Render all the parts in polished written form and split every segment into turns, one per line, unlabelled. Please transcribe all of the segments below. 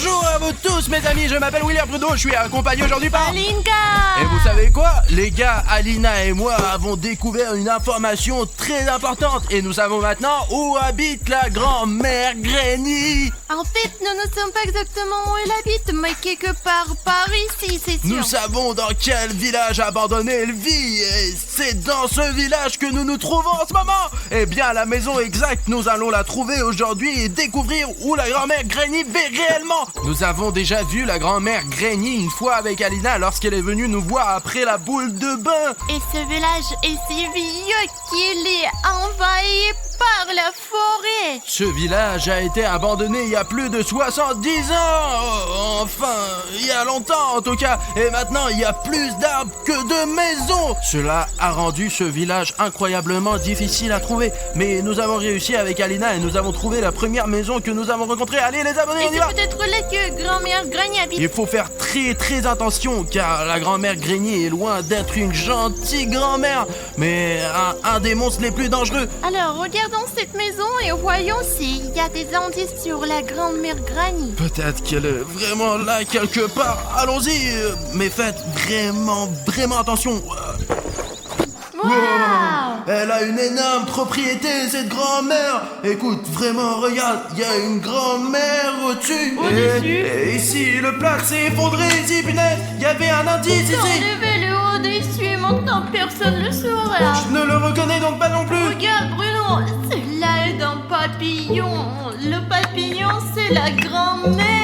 Bonjour à vous tous mes amis, je m'appelle William Bruno, je suis accompagné aujourd'hui par...
Alinka.
Et vous savez quoi? Les gars, Alina et moi avons découvert une information très importante et nous savons maintenant où habite la grand-mère Granny.
En fait, nous ne savons pas exactement où elle habite, mais quelque part par ici, c'est sûr.
Nous savons dans quel village abandonné elle vit et c'est dans ce village que nous nous trouvons en ce moment. Eh bien, la maison exacte, nous allons la trouver aujourd'hui et découvrir où la grand-mère Granny vit réellement. Nous avons déjà vu la grand-mère Granny une fois avec Alina lorsqu'elle est venue nous voir après la boule de bain.
Et ce village est si vieux qu'il est envahi par la forêt.
Ce village a été abandonné il y a plus de 70 ans. Enfin, il y a longtemps en tout cas. Et maintenant, il y a plus d'arbres que de maisons. Cela a rendu ce village incroyablement difficile à trouver. Mais nous avons réussi avec Alina et nous avons trouvé la première maison que nous avons rencontrée. Allez les abonnés, on y
Et
va.
c'est peut-être là que grand-mère Granny habite.
Il faut faire très attention car la grand-mère Granny est loin d'être une gentille grand-mère, mais un des monstres les plus dangereux.
Alors, regardons cette maison et voyons s'il y a des indices sur la grand-mère Granny.
Peut-être qu'elle est vraiment là quelque part. Allons-y, mais faites vraiment attention.
Waouh!
Elle a une énorme propriété, cette grand-mère. Écoute, vraiment, regarde, il y a une grand-mère au-dessus.
Au-dessus?
Et ici, le plat s'est effondré, ici, punaise. Il y avait un indice ici.
Enlevez le haut dessus, maintenant personne le saura.
Je ne le reconnais donc pas non plus.
Regarde Bruno, cela est un papillon. Le papillon, c'est la grand-mère.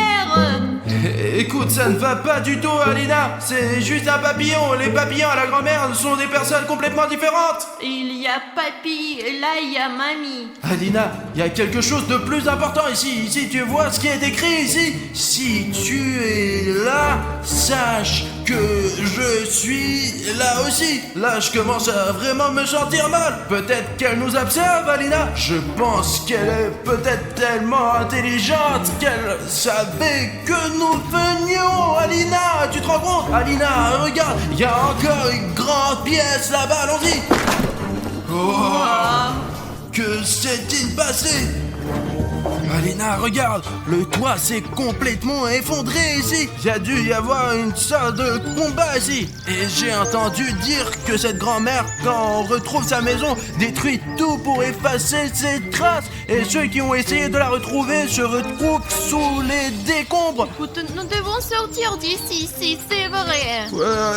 Écoute, ça ne va pas du tout, Alina. C'est juste un papillon. Les papillons à la grand-mère sont des personnes complètement différentes.
Il y a papy, et là il y a mamie.
Alina, il y a quelque chose de plus important ici. Ici, tu vois ce qui est écrit ici. Si tu es là, sache que je suis là aussi. Là, je commence à vraiment me sentir mal. Peut-être qu'elle nous observe, Alina. Je pense qu'elle est peut-être tellement intelligente qu'elle savait que nous venions. Alina, tu te rends compte? Alina, regarde, il y a encore une grande pièce là-bas. Allons-y. Oh, que s'est-il passé? Alina, regarde, le toit s'est complètement effondré ici. Il y a dû y avoir une sorte de combat ici. Et j'ai entendu dire que cette grand-mère, quand on retrouve sa maison, détruit tout pour effacer ses traces. Et ceux qui ont essayé de la retrouver se retrouvent sous les décombres.
Écoute, nous devons sortir d'ici, si c'est vrai.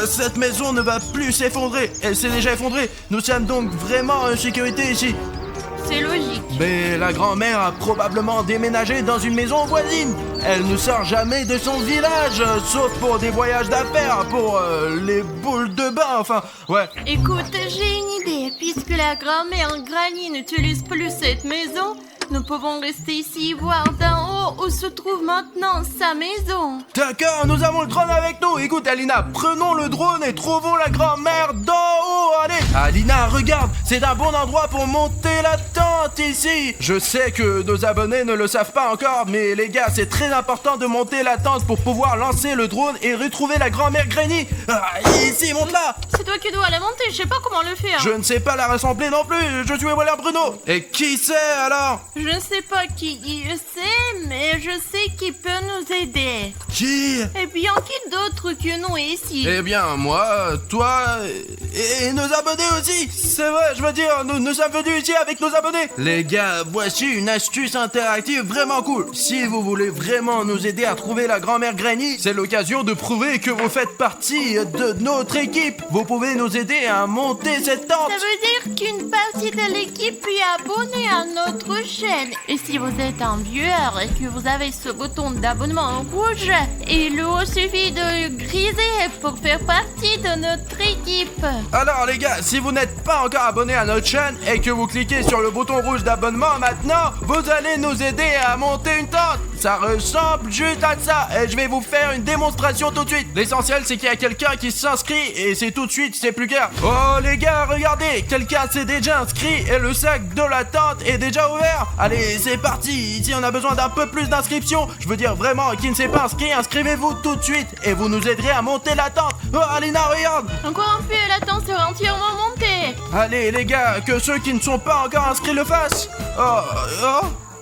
Cette maison ne va plus s'effondrer. Elle s'est déjà effondrée. Nous sommes donc vraiment en sécurité ici.
C'est logique.
Mais la grand-mère a probablement déménagé dans une maison voisine. Elle ne sort jamais de son village, sauf pour des voyages d'affaires, pour les boules de bain, enfin, ouais.
Écoute, j'ai une idée. Puisque la grand-mère Granny n'utilise plus cette maison, nous pouvons rester ici et voir d'en haut où se trouve maintenant sa maison.
D'accord, nous avons le drone avec nous. Écoute, Alina, prenons le drone et trouvons la grand-mère d'en haut. Allez, Alina, regarde, c'est un bon endroit pour monter la tente ici. Je sais que nos abonnés ne le savent pas encore, mais les gars, c'est très important de monter la tente pour pouvoir lancer le drone et retrouver la grand-mère Granny. Ici, monte-la.
C'est toi qui dois la monter, je sais pas comment le faire.
Je ne sais pas la rassembler non plus. Je suis William Bruno. Et qui c'est alors?
Je ne sais pas qui c'est, mais je sais qui peut nous aider.
Qui?
Et bien, qui d'autre que nous ici?
Eh bien, moi, toi et nos abonnés aussi. C'est vrai, je veux dire, nous sommes venus ici avec nos abonnés. Les gars, voici une astuce interactive vraiment cool. Si vous voulez vraiment nous aider à trouver la grand-mère Granny, c'est l'occasion de prouver que vous faites partie de notre équipe. Vous pouvez nous aider à monter cette tente.
Ça veut dire qu'une partie de l'équipe est abonnée à notre chaîne. Et si vous êtes un viewer et que vous avez ce bouton d'abonnement rouge, il vous suffit de griser pour faire partie de notre équipe.
Alors les gars, si vous n'êtes pas encore abonné à notre chaîne et que vous cliquez sur le bouton rouge d'abonnement maintenant, vous allez nous aider à monter une tente. Ça ressemble juste à ça et je vais vous faire une démonstration tout de suite. L'essentiel c'est qu'il y a quelqu'un qui s'inscrit et c'est tout de suite, c'est plus clair. Oh les gars, regardez, quelqu'un s'est déjà inscrit et le sac de la tente est déjà ouvert. Allez, c'est parti. Ici on a besoin d'un peu plus d'inscriptions. Je veux dire vraiment, qui ne s'est pas inscrit, inscrivez-vous tout de suite et vous nous aiderez à monter la tente. Oh Alina, regarde.
Encore un peu et la tente sera entièrement montée.
Allez les gars, que ceux qui ne sont pas encore inscrits le fassent. Oh,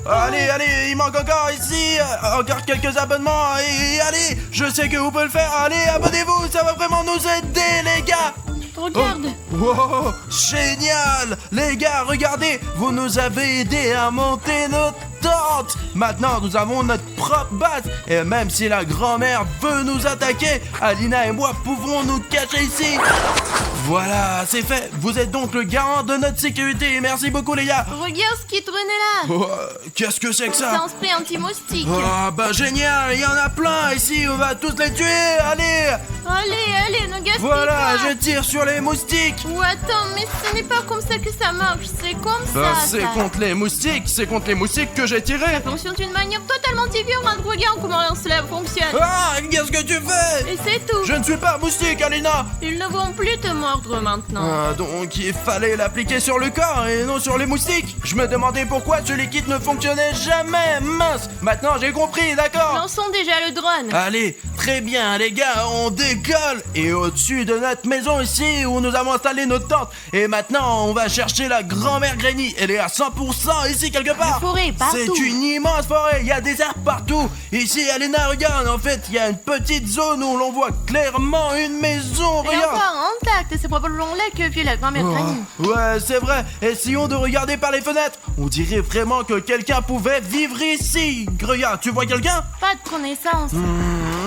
Allez, allez, il manque encore ici, encore quelques abonnements, et allez, je sais que vous pouvez le faire, allez, abonnez-vous, ça va vraiment nous aider, les gars.
Regarde.
Wow, génial. Les gars, regardez, vous nous avez aidé à monter notre tente. Maintenant, nous avons notre propre base. Et même si la grand-mère veut nous attaquer, Alina et moi pouvons nous cacher ici. Voilà, c'est fait. Vous êtes donc le garant de notre sécurité. Merci beaucoup, les gars.
Regarde ce qui traînait là.
Oh, qu'est-ce que c'est que
C'est
ça?
un spray anti-moustique.
Oh, bah génial, il y en a plein ici. On va tous les tuer. Allez.
Allez, ne gaspille
Voilà,
pas.
je tire sur les moustiques.
Ou attends, mais ce n'est pas comme ça que ça marche. C'est comme
Bah,
ça.
c'est
ça.
contre les moustiques. C'est contre les moustiques que j'ai tiré.
Ça fonctionne d'une manière totalement différente. Regarde comment cela fonctionne.
Ah, qu'est-ce que tu fais?
Et c'est tout.
Je ne suis pas moustique, Alina.
Ils ne vont plus te mordre maintenant.
Ah, donc il fallait l'appliquer sur le corps et non sur les moustiques. Je me demandais pourquoi ce liquide ne fonctionnait jamais. Mince, maintenant j'ai compris, d'accord.
Lançons déjà le drone.
Allez, très bien les gars, on décolle. Et au-dessus de notre maison ici où nous avons installé notre tente. Et maintenant on va chercher la grand-mère Granny. Elle est à 100% ici quelque part.
Une forêt partout.
C'est une immense forêt, il y a des arbres partout. Ici Alina, regarde, en fait il y a une petite zone où l'on voit clairement une maison.
Et
Regarde.
encore intact, c'est probablement là que vit la grand-mère Granny.
Oh, ouais, c'est vrai. Essayons de regarder par les fenêtres. On dirait vraiment que quelqu'un pouvait vivre ici. Regarde, tu vois quelqu'un?
Pas de connaissance.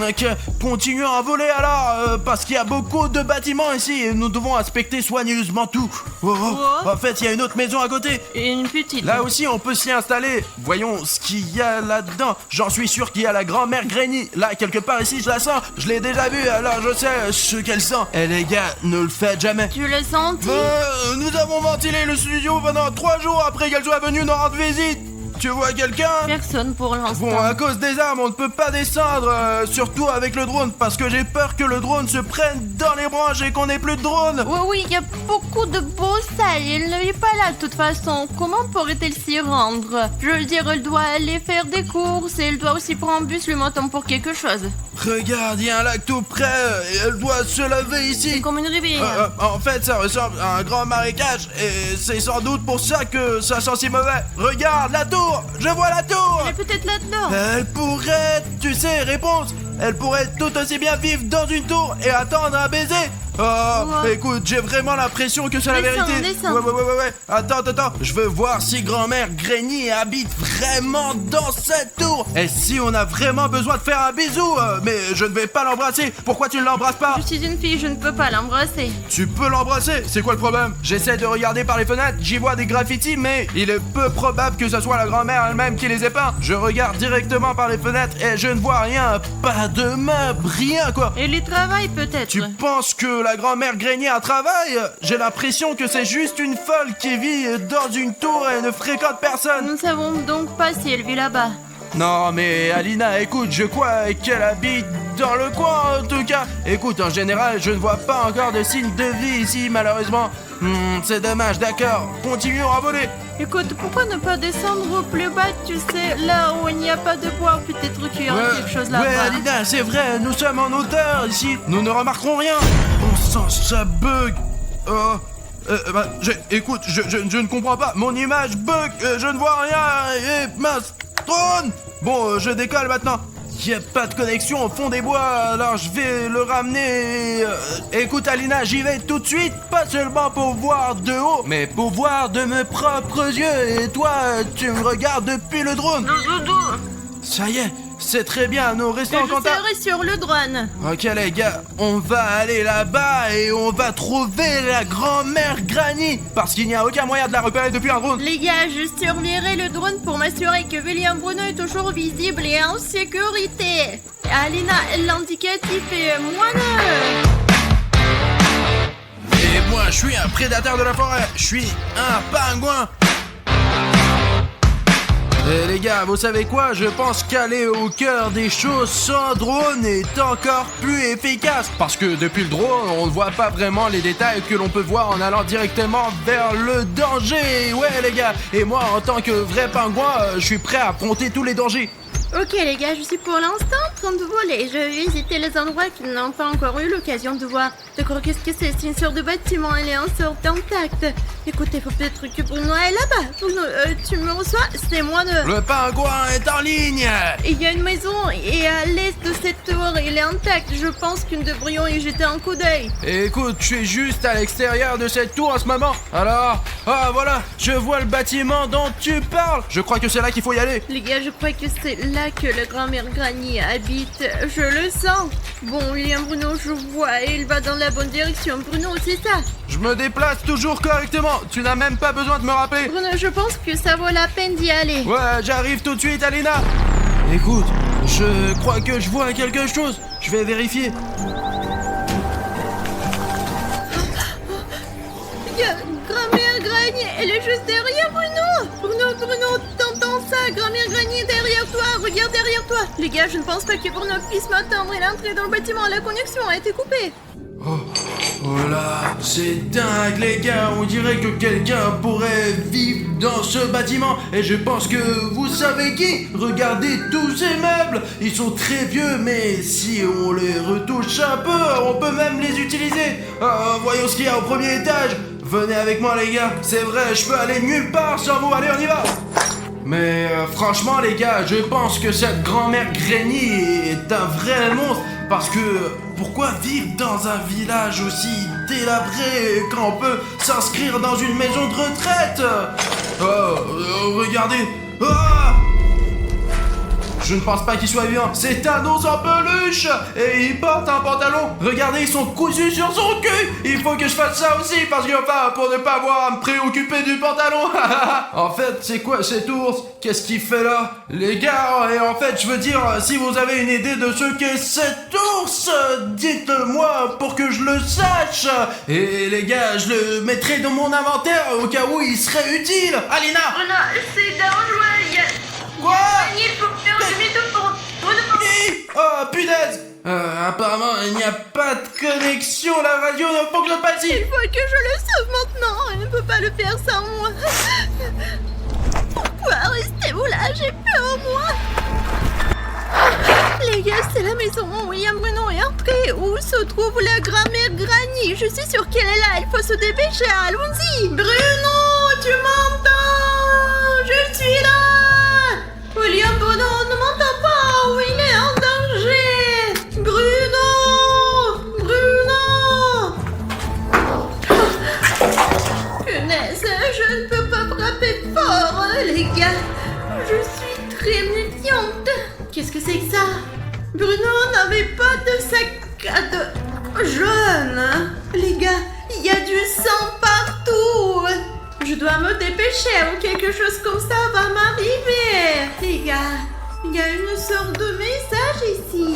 Ok, continuons à voler alors, parce qu'il y a beaucoup de bâtiments ici et nous devons inspecter soigneusement tout. Oh,
Ouais.
en fait, il y a une autre maison à côté.
Et une petite.
Là aussi, on peut s'y installer. Voyons ce qu'il y a là-dedans. J'en suis sûr qu'il y a la grand-mère Granny. Là, quelque part ici, je la sens. Je l'ai déjà vue, alors je sais ce qu'elle sent. Eh les gars, ne le faites jamais.
Tu le senti?
Nous avons ventilé le studio pendant 3 jours après qu'elle soit venue nous rendre visite. Tu vois quelqu'un?
Personne pour l'instant.
Bon, à cause des armes, on ne peut pas descendre, surtout avec le drone, parce que j'ai peur que le drone se prenne dans les branches et qu'on n'ait plus de drone.
Oui, il y a beaucoup de broussailles. Elle n'est pas là de toute façon. Comment pourrait-elle s'y rendre? Je veux dire, elle doit aller faire des courses et elle doit aussi prendre un bus le matin pour quelque chose.
Regarde, il y a un lac tout près et elle doit se laver
C'est
ici.
comme une rivière.
En fait, ça ressemble à un grand marécage et c'est sans doute pour ça que ça sent si mauvais. Regarde la tour, je vois la tour.
Elle est peut-être là-dedans.
Elle pourrait, tu sais, réponse. Elle pourrait tout aussi bien vivre dans une tour et attendre un baiser. Oh,
Ouais.
écoute, j'ai vraiment l'impression que c'est la
Descends,
vérité.
descends.
Ouais. Attends. Je veux voir si grand-mère Granny habite vraiment dans cette tour. Et si on a vraiment besoin de faire un bisou, mais je ne vais pas l'embrasser. Pourquoi tu ne l'embrasses pas?
Je suis une fille, je ne peux pas l'embrasser.
Tu peux l'embrasser, c'est quoi le problème? J'essaie de regarder par les fenêtres, j'y vois des graffitis, mais il est peu probable que ce soit la grand-mère elle-même qui les ait peints. Je regarde directement par les fenêtres et je ne vois rien, pas de meubles, rien quoi.
Et les travaille peut-être.
Tu penses que la grand-mère Granny a un travail? J'ai l'impression que c'est juste une folle qui vit dans une tour et ne fréquente personne.
Nous ne savons donc pas si elle vit là-bas.
Non mais Alina, écoute, je crois qu'elle habite dans le coin en tout cas. Écoute, en général, je ne vois pas encore de signes de vie ici malheureusement. C'est dommage, d'accord. Continuons à voler.
Écoute, pourquoi ne pas descendre au plus bas, tu sais, là où il n'y a pas de bois, peut-être qu'il y aura quelque chose là-bas.
Ouais, Alina, c'est vrai, nous sommes en hauteur ici. Nous ne remarquerons rien. On sent ça bug. Écoute, je ne comprends pas. Mon image bug, je ne vois rien. Et mince, drone. Bon, je décolle maintenant. Il n'y a pas de connexion au fond des bois, alors je vais le ramener. Écoute Alina, j'y vais tout de suite, pas seulement pour voir de haut, mais pour voir de mes propres yeux. Et toi, tu me regardes depuis le drone. Ça y est, c'est très bien, nous restons en
Je
contact.
serai sur le drone.
Ok les gars, on va aller là-bas et on va trouver la grand-mère Granny, parce qu'il n'y a aucun moyen de la repérer depuis un drone.
Les gars, je surveillerai le drone pour m'assurer que William Bruno est toujours visible et en sécurité. Alina, l'indicatif est -2.
Et moi, je suis un prédateur de la forêt, je suis un pingouin. Et les gars, vous savez quoi? Je pense qu'aller au cœur des choses sans drone est encore plus efficace. Parce que depuis le drone, on ne voit pas vraiment les détails que l'on peut voir en allant directement vers le danger. Ouais les gars, et moi en tant que vrai pingouin, je suis prêt à affronter tous les dangers.
Ok les gars, je suis pour l'instant en train de voler. Je vais visiter les endroits qui n'ont pas encore eu l'occasion de voir. D'accord, qu'est-ce que c'est? C'est une sorte de bâtiment, elle est en sorte intacte. Écoutez, faut peut-être que Bruno est là-bas. Bruno, tu me reçois? C'est moi de...
Le pingouin est en ligne.
Il y a une maison et à l'est de cette tour, il est intact. Je pense que nous devrions y jeter un coup d'œil.
Écoute, je suis juste à l'extérieur de cette tour en ce moment. Alors, voilà, je vois le bâtiment dont tu parles. Je crois que c'est là qu'il faut y aller.
Les gars, je crois que c'est là que la grand-mère Granny habite. Je le sens. Bon, il y a Bruno, je vois, et il va dans la bonne direction. Bruno, c'est ça.
Je me déplace toujours correctement. Tu n'as même pas besoin de me rappeler.
Bruno, je pense que ça vaut la peine d'y aller.
Ouais, j'arrive tout de suite, Alina. Écoute, je crois que je vois quelque chose. Je vais vérifier.
Grand-mère Granny, elle est juste derrière Bruno. Bruno, t'entends ça? Grand-mère Granny est derrière toi. Regarde derrière toi. Les gars, je ne pense pas que Bruno puisse m'attendre. Il est entré dans le bâtiment. La connexion a été coupée.
Oh là, c'est dingue les gars, on dirait que quelqu'un pourrait vivre dans ce bâtiment. Et je pense que vous savez qui. Regardez tous ces meubles, ils sont très vieux, mais si on les retouche un peu, on peut même les utiliser. Voyons ce qu'il y a au premier étage. Venez avec moi les gars, c'est vrai, je peux aller nulle part sans vous, allez on y va. Mais franchement les gars, je pense que cette grand-mère Granny est un vrai monstre. Parce que pourquoi vivre dans un village aussi délabré quand on peut s'inscrire dans une maison de retraite? Regardez. Je ne pense pas qu'il soit vivant. C'est un ours en peluche et il porte un pantalon. Regardez, ils sont cousus sur son cul. Il faut que je fasse ça aussi parce que pour ne pas avoir à me préoccuper du pantalon. En fait, c'est quoi cet ours? Qu'est-ce qu'il fait là? Les gars, et en fait, je veux dire, si vous avez une idée de ce qu'est cet ours, dites-le-moi pour que je le sache. Et les gars, je le mettrai dans mon inventaire au cas où il serait utile. Alina!
Bruno, c'est dangereux.
Quoi?
Il faut faire demi-tour pour
Oh punaise! Apparemment il n'y a pas de connexion, la radio ne fonctionne pas ici!
Il faut que je le sauve maintenant, elle ne peut pas le faire sans moi. Pourquoi restez-vous là? J'ai peur moi. Les gars, c'est la maison où William Bruno est entré. Où se trouve la grand-mère Granny? Je suis sûre qu'elle est là, il faut se dépêcher, allons-y. Bruno, tu m'entends? Je suis là. William Bruno ne m'entend pas, où il est en danger. Bruno. Punaise, je ne peux pas frapper fort, les gars. Je suis très méfiante. Qu'est-ce que c'est que ça? Bruno n'avait pas de sac à dos jaune. Les gars, il y a du sang partout. Je dois me dépêcher ou quelque chose comme ça va m'arriver. Les gars, il y a une sorte de message ici.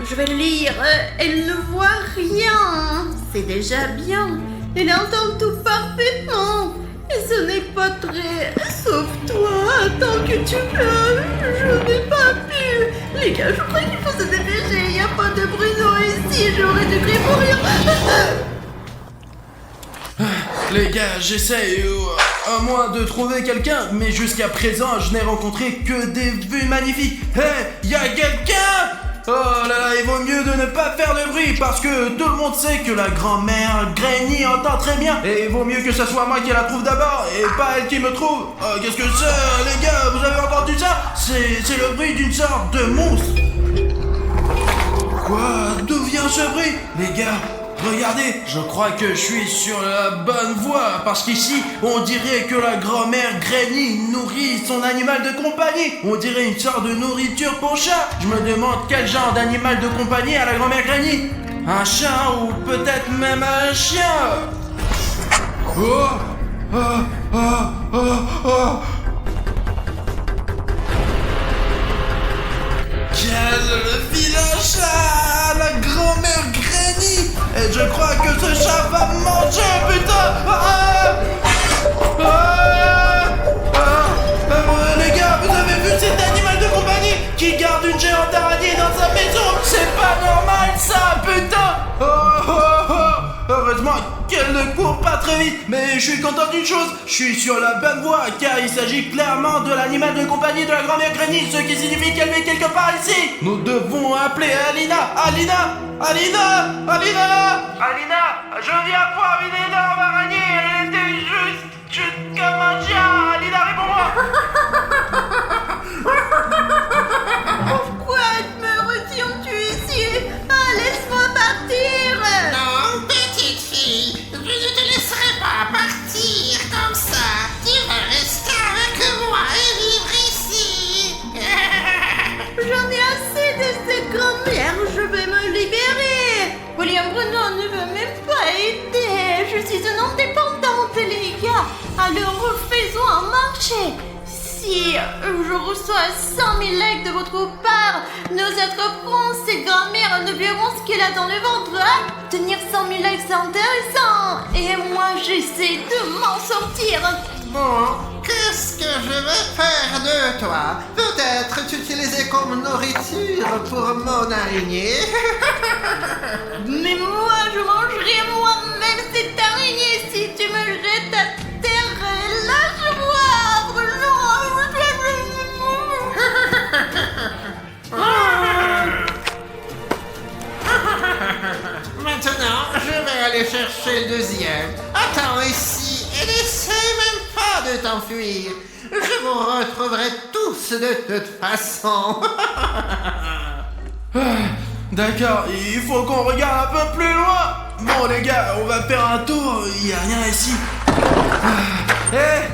Je vais le lire. Elle ne voit rien. C'est déjà bien. Elle entend tout parfaitement. Et ce n'est pas très... Sauve-toi, tant que tu peux. Je n'ai pas pu. Les gars, je crois qu'il faut se dépêcher. Il n'y a pas de Bruno ici. J'aurais dû crier pour rien.
Les gars, j'essaye à moins de trouver quelqu'un, mais jusqu'à présent, je n'ai rencontré que des vues magnifiques. Hey, y a quelqu'un? Oh là là, il vaut mieux de ne pas faire de bruit parce que tout le monde sait que la grand-mère Granny entend très bien. Et il vaut mieux que ce soit moi qui la trouve d'abord et pas elle qui me trouve. Qu'est-ce que c'est, les gars? Vous avez entendu ça? C'est le bruit d'une sorte de monstre. Quoi? D'où vient ce bruit? Les gars, regardez, je crois que je suis sur la bonne voie, parce qu'ici, on dirait que la grand-mère Granny nourrit son animal de compagnie. On dirait une sorte de nourriture pour chat. Je me demande quel genre d'animal de compagnie a la grand-mère Granny. Un chat ou peut-être même un chien. Quel vilain chat, la grand-mère Granny. Et je crois que ce chat va me manger, putain. Les gars, vous avez vu cet animal de compagnie qui garde une géante araignée dans sa maison? C'est pas normal ça, putain. Heureusement qu'elle ne cours pas très vite, mais je suis content d'une chose, je suis sur la bonne voie, car il s'agit clairement de l'animal de compagnie de la grand-mère Granny, ce qui signifie qu'elle vit quelque part ici. Nous devons appeler Alina. Alina, je viens voir une énorme araignée, elle était juste comme un chien. Alina, réponds-moi.
Pourquoi me retiens-tu ici? Ah, laisse-moi partir.
Non, petite fille, je ne te laisserai pas partir comme ça. Tu vas rester avec moi et vivre ici.
J'en ai assez de cette grand-mère, je vais me libérer. William Bruno ne veut même pas aider. Je suis une indépendante, les gars. Alors faisons un marché. Si je reçois 100 000 likes de votre part, nos autres princes et grand-mères ne verront ce qu'elle a dans le ventre. Hein? Tenir 100 000 likes, c'est intéressant. Et moi, j'essaie de m'en sortir.
Bon, qu'est-ce que je vais faire de toi? Peut-être t'utiliser comme nourriture pour mon araignée.
Mais moi, je mangerai moi-même cette araignée si tu me jettes à terre. Lâche-moi, Bruno.
Maintenant, je vais aller chercher le deuxième. Attends ici et n'essaie même pas de t'enfuir. Je vous retrouverai tous de toute façon.
D'accord, il faut qu'on regarde un peu plus loin. Bon les gars, on va faire un tour, il n'y a rien ici.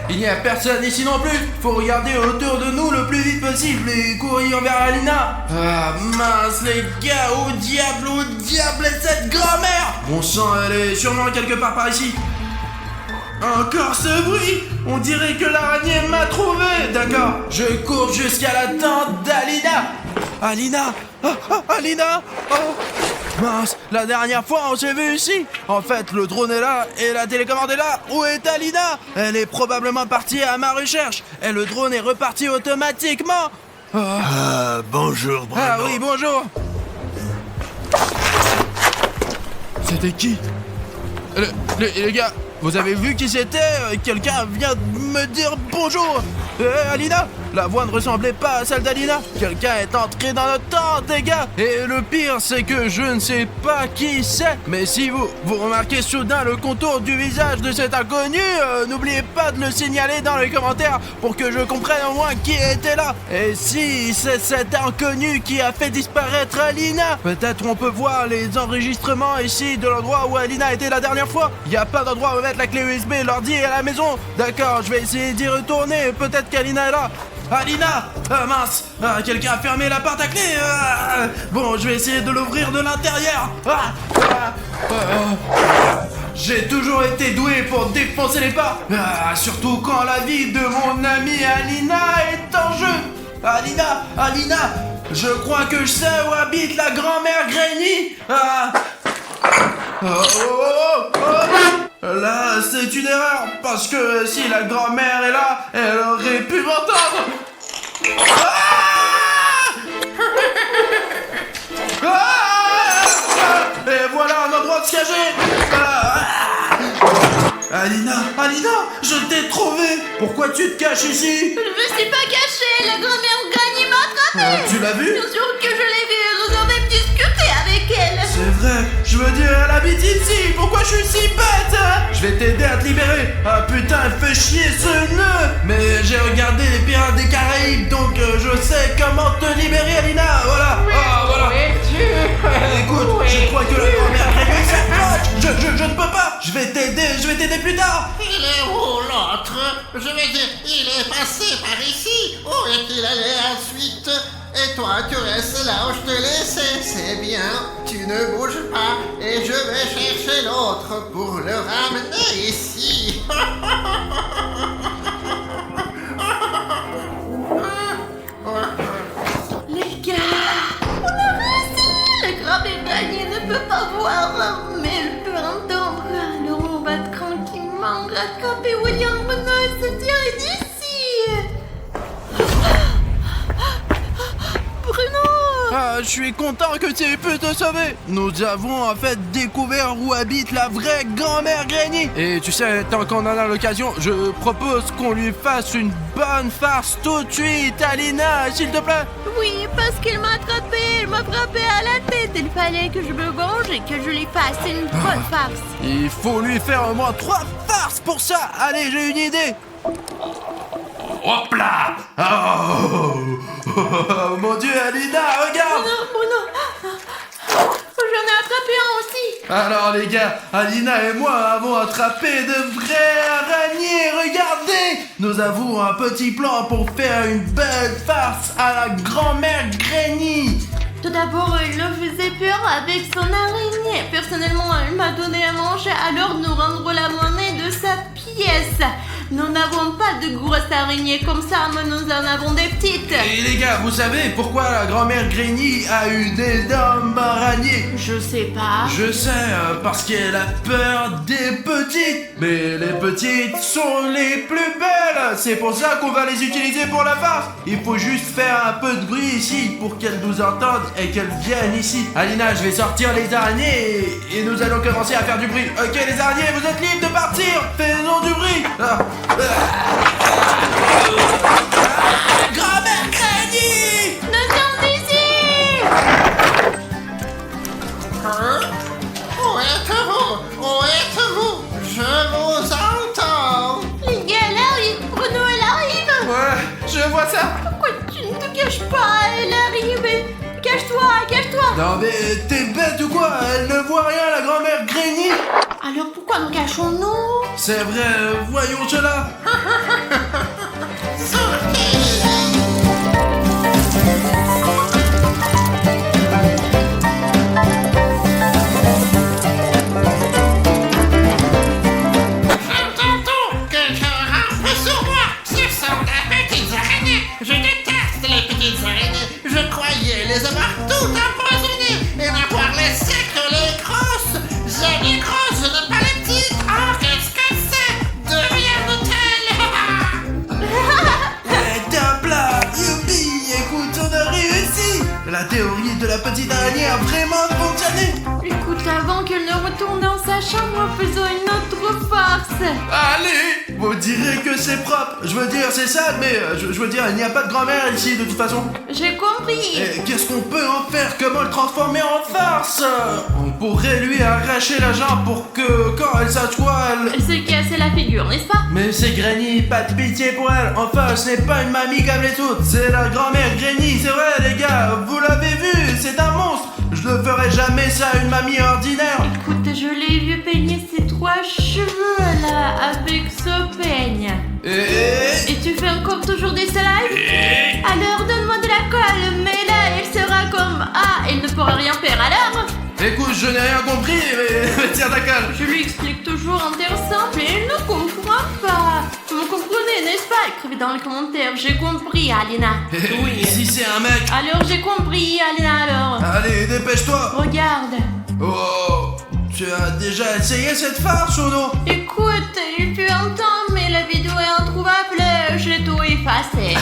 Il n'y a personne ici non plus. Faut regarder autour de nous le plus vite possible et courir vers Alina. Ah mince les gars, au diable est cette grand-mère. Bon sang, elle est sûrement quelque part par ici. Encore ce bruit. On dirait que l'araignée m'a trouvé. D'accord, je cours jusqu'à la tente d'Alina. Alina. Alina. Oh. Mince, la dernière fois on s'est vu ici. En fait, le drone est là et la télécommande est là. Où est Alina? Elle est probablement partie à ma recherche. Et le drone est reparti automatiquement.
Bonjour Bruno.
Ah oui, bonjour. C'était qui? Les gars, vous avez vu qui c'était? Quelqu'un vient de me dire bonjour. Alina? La voix ne ressemblait pas à celle d'Alina. Quelqu'un est entré dans notre tente, les gars. Et le pire, c'est que je ne sais pas qui c'est. Mais si vous remarquez soudain le contour du visage de cet inconnu, n'oubliez pas de le signaler dans les commentaires pour que je comprenne au moins qui était là. Et si c'est cet inconnu qui a fait disparaître Alina, peut-être on peut voir les enregistrements ici de l'endroit où Alina était la dernière fois. Il n'y a pas d'endroit où mettre la clé USB, l'ordi est à la maison. D'accord, je vais essayer d'y retourner. Peut-être qu'Alina est là. Alina! Mince! Quelqu'un a fermé la porte à clé! Bon, je vais essayer de l'ouvrir de l'intérieur! J'ai toujours été doué pour défoncer les portes! Surtout quand la vie de mon amie Alina est en jeu! Alina! Je crois que je sais où habite la grand-mère Granny! Là, c'est une erreur, parce que si la grand-mère est là, elle aurait pu m'entendre. Et voilà un endroit de se cacher. Alina, je t'ai trouvé. Pourquoi tu te caches ici?
Je me suis pas cachée, la grand-mère Granny m'a attrapée.
Tu l'as vu?
Bien sûr que je l'ai vue, nous avons même discuté avec elle.
C'est vrai, je veux dire, elle habite ici. Pourquoi je suis si bête? Je vais t'aider à te libérer. Ah putain, elle fait chier ce nœud. Mais j'ai regardé les Pirates des Caraïbes, donc je sais comment te libérer, Alina. Voilà. Voilà. Écoute, je crois que la grand-mère Granny s'approche. Je ne peux pas. Je vais t'aider plus tard.
Il est où l'autre? Je vais dire, il est passé par ici. Où est-il allé ensuite? Et toi, tu restes là où je te laissais. C'est bien, tu ne bouges pas. Et je vais chercher l'autre pour le ramener ici.
Les gars, on a réussi. La grand-mère Granny ne peut pas voir, mais elle peut entendre. Alors on va tranquillement rattraper William Bruno et se tirer d'ici. Bruno,
Ah, je suis content que tu aies pu te sauver. Nous avons en fait découvert où habite la vraie grand-mère Granny. Et tu sais, tant qu'on en a l'occasion, je propose qu'on lui fasse une bonne farce tout de suite. Alina, s'il te plaît.
Oui, parce qu'il m'a attrapé, il m'a frappé à la tête. Il fallait que je me venge et que je lui fasse une bonne farce.
Il faut lui faire au moins 3 farces pour ça. Allez, j'ai une idée. Hop là. Oh, mon Dieu, Alina, regarde.
Bruno, j'en ai attrapé un aussi.
Alors les gars, Alina et moi avons attrapé de vrais araignées, regardez. Nous avons un petit plan pour faire une belle farce à la grand-mère Granny.
Tout d'abord, il nous faisait peur avec son araignée. Personnellement, elle m'a donné à manger, alors nous rendre la monnaie de sa pièce. Nous n'avons pas de grosses araignées comme ça, mais nous en avons des petites.
Et les gars, vous savez pourquoi la grand-mère Granny a une énorme araignée?
Je sais pas.
Je sais, parce qu'elle a peur des petites. Mais les petites sont les plus belles. C'est pour ça qu'on va les utiliser pour la farce. Il faut juste faire un peu de bruit ici pour qu'elles nous entendent et qu'elles viennent ici. Alina, je vais sortir les araignées et nous allons commencer à faire du bruit. Ok les araignées, vous êtes libres de partir. Faisons du bruit. Grand-mère Granny!
Nous sommes ici.
Hein? Où êtes-vous? Où êtes-vous? Je vous entends.
Les gars, elle arrive. Bruno, elle arrive.
Ouais, je vois ça.
Pourquoi tu ne te caches pas? Elle arrive. Cache-toi, cache-toi.
Non mais t'es bête ou quoi? Elle ne voit rien, la grand-mère Granny.
Alors pourquoi nous cachons-nous?
C'est vrai, voyons cela.
J'entends quelqu'un rampe sur moi. Ce sont des petites araignées. Je déteste les petites araignées. Je croyais les avoir toutes empoisonnées et n'avoir laissé que les grosses. J'aime les grosses, je n'aime pas les petites. Oh, qu'est-ce que c'est? Deviennent-elles?
Top là, youpi, écoute, on a réussi. La théorie de la petite araignée a vraiment fonctionné.
Écoute, avant qu'elle ne retourne dans sa chambre, faisons une autre farce.
Allez, vous direz que c'est propre. Je veux dire, c'est sale, mais je veux dire, il n'y a pas de grand-mère ici de toute façon.
J'ai compris.
Et qu'est-ce qu'on peut en faire? Comment le transformer en farce? On pourrait lui arracher la jambe pour que quand elle s'assoit, elle...
Elle s'est cassée la figure, n'est-ce pas?
Mais c'est Granny, pas de pitié pour elle. Enfin, ce n'est pas une mamie comme les autres. C'est la grand-mère Granny, c'est vrai les gars. Vous l'avez vu, c'est un monstre. Je ne ferai jamais ça à une mamie ordinaire.
Écoute, je l'ai vu peigner ses 3 cheveux là avec ce peigne. Et tu fais encore toujours des salades? Alors donne-moi de la colle, mais là elle sera comme... Ah, elle ne pourra rien faire alors?
Écoute, je n'ai rien compris, mais tiens ta colle.
Je lui explique toujours en termes simples et elle ne comprend pas. Vous me comprenez, n'est-ce pas? Écrivez dans les commentaires, j'ai compris, Alina.
Oui, si c'est un mec.
Alors j'ai compris, Alina, alors.
Allez, dépêche-toi.
Regarde.
Oh, tu as déjà essayé cette farce ou non?
Écoute, il fut un temps, mais la vidéo est introuvable, j'ai tout effacé.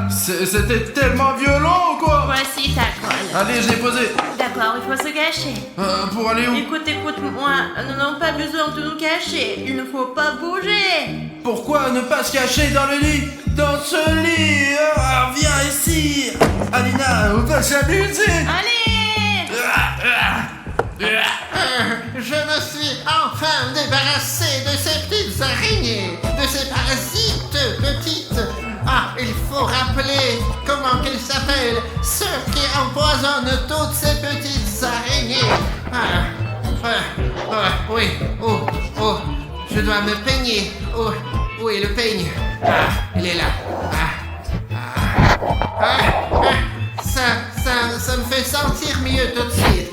C'était tellement violent ou quoi?
Voici ta colle.
Allez, je l'ai posé.
D'accord, il faut se cacher.
Pour aller où?
Écoute-moi, nous n'avons pas besoin de nous cacher, il ne faut pas bouger.
Pourquoi ne pas se cacher dans le lit? Dans ce lit. Viens ici. Alina, on va s'amuser.
Allez.
Je me suis enfin débarrassé de ces petites araignées, de ces parasites petites. Ah, il faut rappeler comment qu'ils s'appellent, ceux qui empoisonnent toutes ces petites araignées. Oui, oh, je dois me peigner. Oh, où est le peigne? Ah, il est là. Ça me fait sentir mieux tout de suite.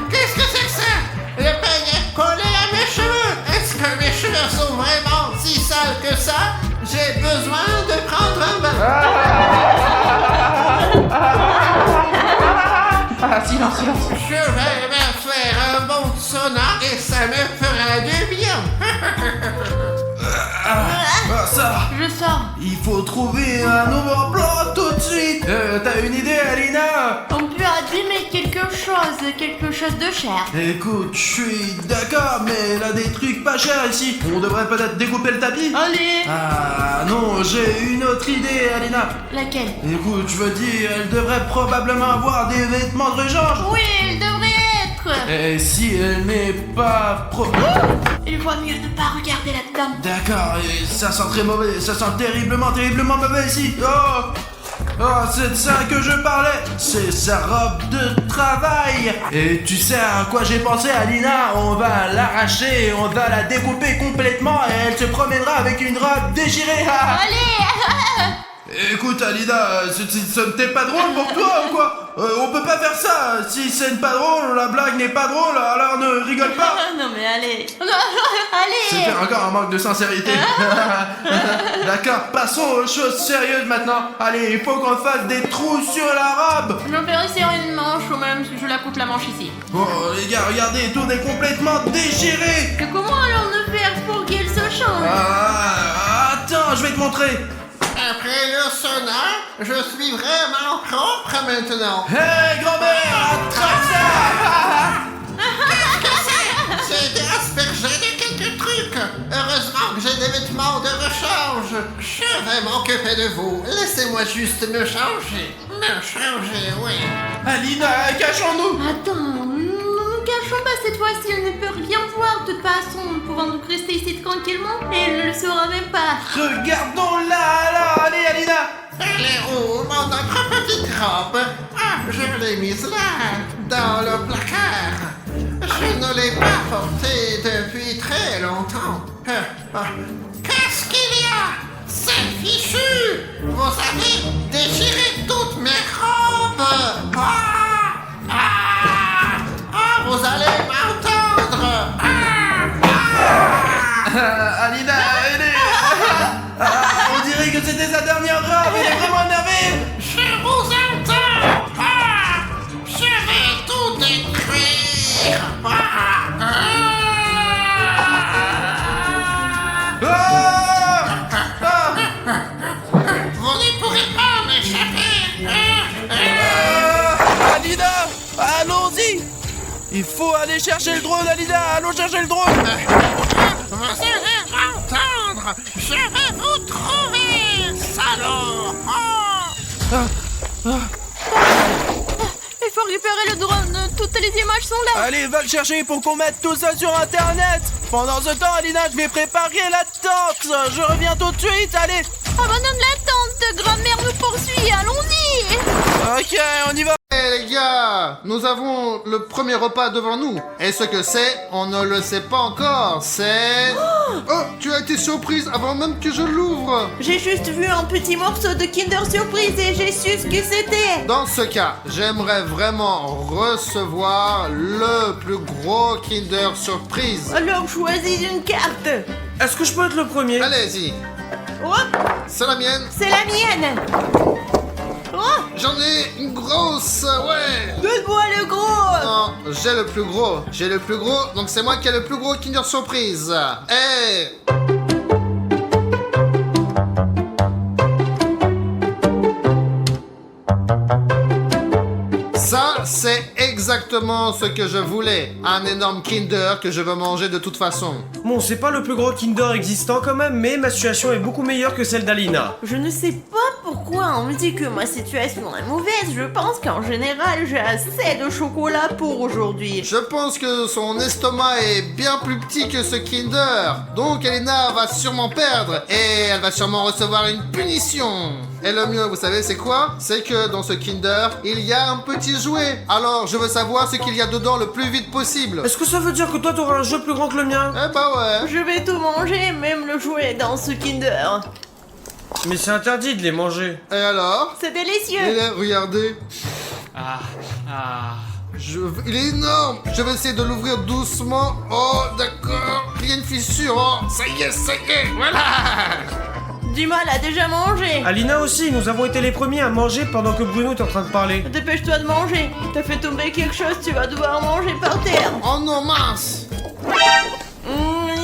Qu'est-ce que c'est que ça? Le peigne est collé à mes cheveux. Est-ce que mes cheveux sont vraiment si sales que ça? J'ai besoin de prendre un bain.
Silence.
Je vais me faire un bon sauna et ça me fera du bien.
Ça.
Je sors.
Il faut trouver un nouveau plan tout de suite.
quelque chose de cher.
Écoute, je suis d'accord, mais elle a des trucs pas chers ici. On devrait peut-être découper le tapis.
Allez.
Ah non, j'ai une autre idée, Alina.
Laquelle?
Écoute, je veux dire, elle devrait probablement avoir des vêtements de rechange.
Oui, il devrait être.
Et si elle n'est pas
Il vaut mieux ne pas regarder là-dedans.
D'accord, et ça sent très mauvais, ça sent terriblement mauvais ici. Oh, c'est de ça que je parlais. C'est sa robe de travail. Et tu sais à quoi j'ai pensé, Alina? On va l'arracher, on va la découper complètement et elle se promènera avec une robe déchirée.
Allez.
Écoute, Alina, ce n'était pas drôle pour toi ou quoi? On peut pas faire ça. Si ce n'est pas drôle, la blague n'est pas drôle, alors ne rigole pas.
Non mais allez. Allez.
C'était encore un manque de sincérité. D'accord, passons aux choses sérieuses maintenant. Allez, il faut qu'on fasse des trous sur la robe.
Je vais resserrer une manche ou même si je la coupe la manche ici.
Bon, les gars, regardez, tout est complètement déchiré.
Et comment allons-nous faire pour qu'elle se change?
Attends, je vais te montrer.
Après le sauna, je suis vraiment propre maintenant.
Hé, grand-mère, attrape ça.
C'est été aspergé de quelques trucs. Heureusement que j'ai des vêtements de rechange. Je vais m'occuper de vous. Laissez-moi juste me changer. Me changer, oui.
Alina, cachons-nous.
Attends, nous cachons pas cette fois-ci, elle ne peut rien voir de toute façon. Nous pouvons donc rester ici tranquillement et elle ne le saura même pas.
Regardons-la, là. Allez, Alina.
Elle est où, mon autre petite robe? Ah, je l'ai mise là, dans le placard. Je ne l'ai pas portée depuis très longtemps. Qu'est-ce qu'il y a? C'est fichu! Vous avez déchiré toutes mes robes! Vous allez m'entendre!
Alina, on dirait que c'était sa dernière robe. Elle est vraiment énervée.
Je vous entends! Je vais tout détruire! Vous ne pourrez pas m'échapper!
Alina, allons-y. Il faut aller chercher le drone, Alina. Allons chercher le drone.
Vous allez m'entendre! Je vais vous trouver, salaud!
Il faut récupérer le drone, toutes les images sont là.
Allez, va le chercher pour qu'on mette tout ça sur Internet. Pendant ce temps, Alina, je vais préparer la tente. Je reviens tout de suite, allez.
Abandonne la tente, grand-mère nous poursuit, allons-y.
Ok, on y va.
Eh les gars, nous avons le premier repas devant nous. Et ce que c'est, on ne le sait pas encore. C'est... Oh, tu as été surprise avant même que je l'ouvre.
J'ai juste vu un petit morceau de Kinder Surprise et j'ai su ce que c'était.
Dans ce cas, j'aimerais vraiment recevoir le plus gros Kinder Surprise.
Alors choisis une carte.
Est-ce que je peux être le premier?
Allez-y,
Oh,
c'est la mienne.
c'est la mienne. Oh,
J'en ai une grosse, ouais.
donne-moi le gros.
Non, j'ai le plus gros. J'ai le plus gros, donc c'est moi qui ai le plus gros Kinder Surprise. Eh. Ça, c'est exactement ce que je voulais. Un énorme Kinder que je veux manger de toute façon.
Bon, c'est pas le plus gros Kinder existant quand même, mais ma situation est beaucoup meilleure que celle d'Alina.
Je ne sais pas pourquoi on me dit que ma situation est mauvaise. Je pense qu'en général, j'ai assez de chocolat pour aujourd'hui.
Je pense que son estomac est bien plus petit que ce Kinder. Donc Elena va sûrement perdre et elle va sûrement recevoir une punition. Et le mieux, vous savez, c'est quoi? C'est que dans ce Kinder, il y a un petit jouet. Alors, je veux savoir ce qu'il y a dedans le plus vite possible.
Est-ce que ça veut dire que toi t'auras un jeu plus grand que le mien?
Eh bah ouais.
Je vais tout manger, même le jouet dans ce Kinder.
Mais c'est interdit de les manger.
Et alors?
C'est délicieux.
Regardez. Il est énorme. Je vais essayer de l'ouvrir doucement. Oh, d'accord. Il y a une fissure. Oh, ça y est, voilà.
Du mal à déjà manger.
Alina aussi, nous avons été les premiers à manger pendant que Bruno est en train de parler.
Dépêche-toi de manger. T'as fait tomber quelque chose, tu vas devoir manger par terre.
Oh non, mince.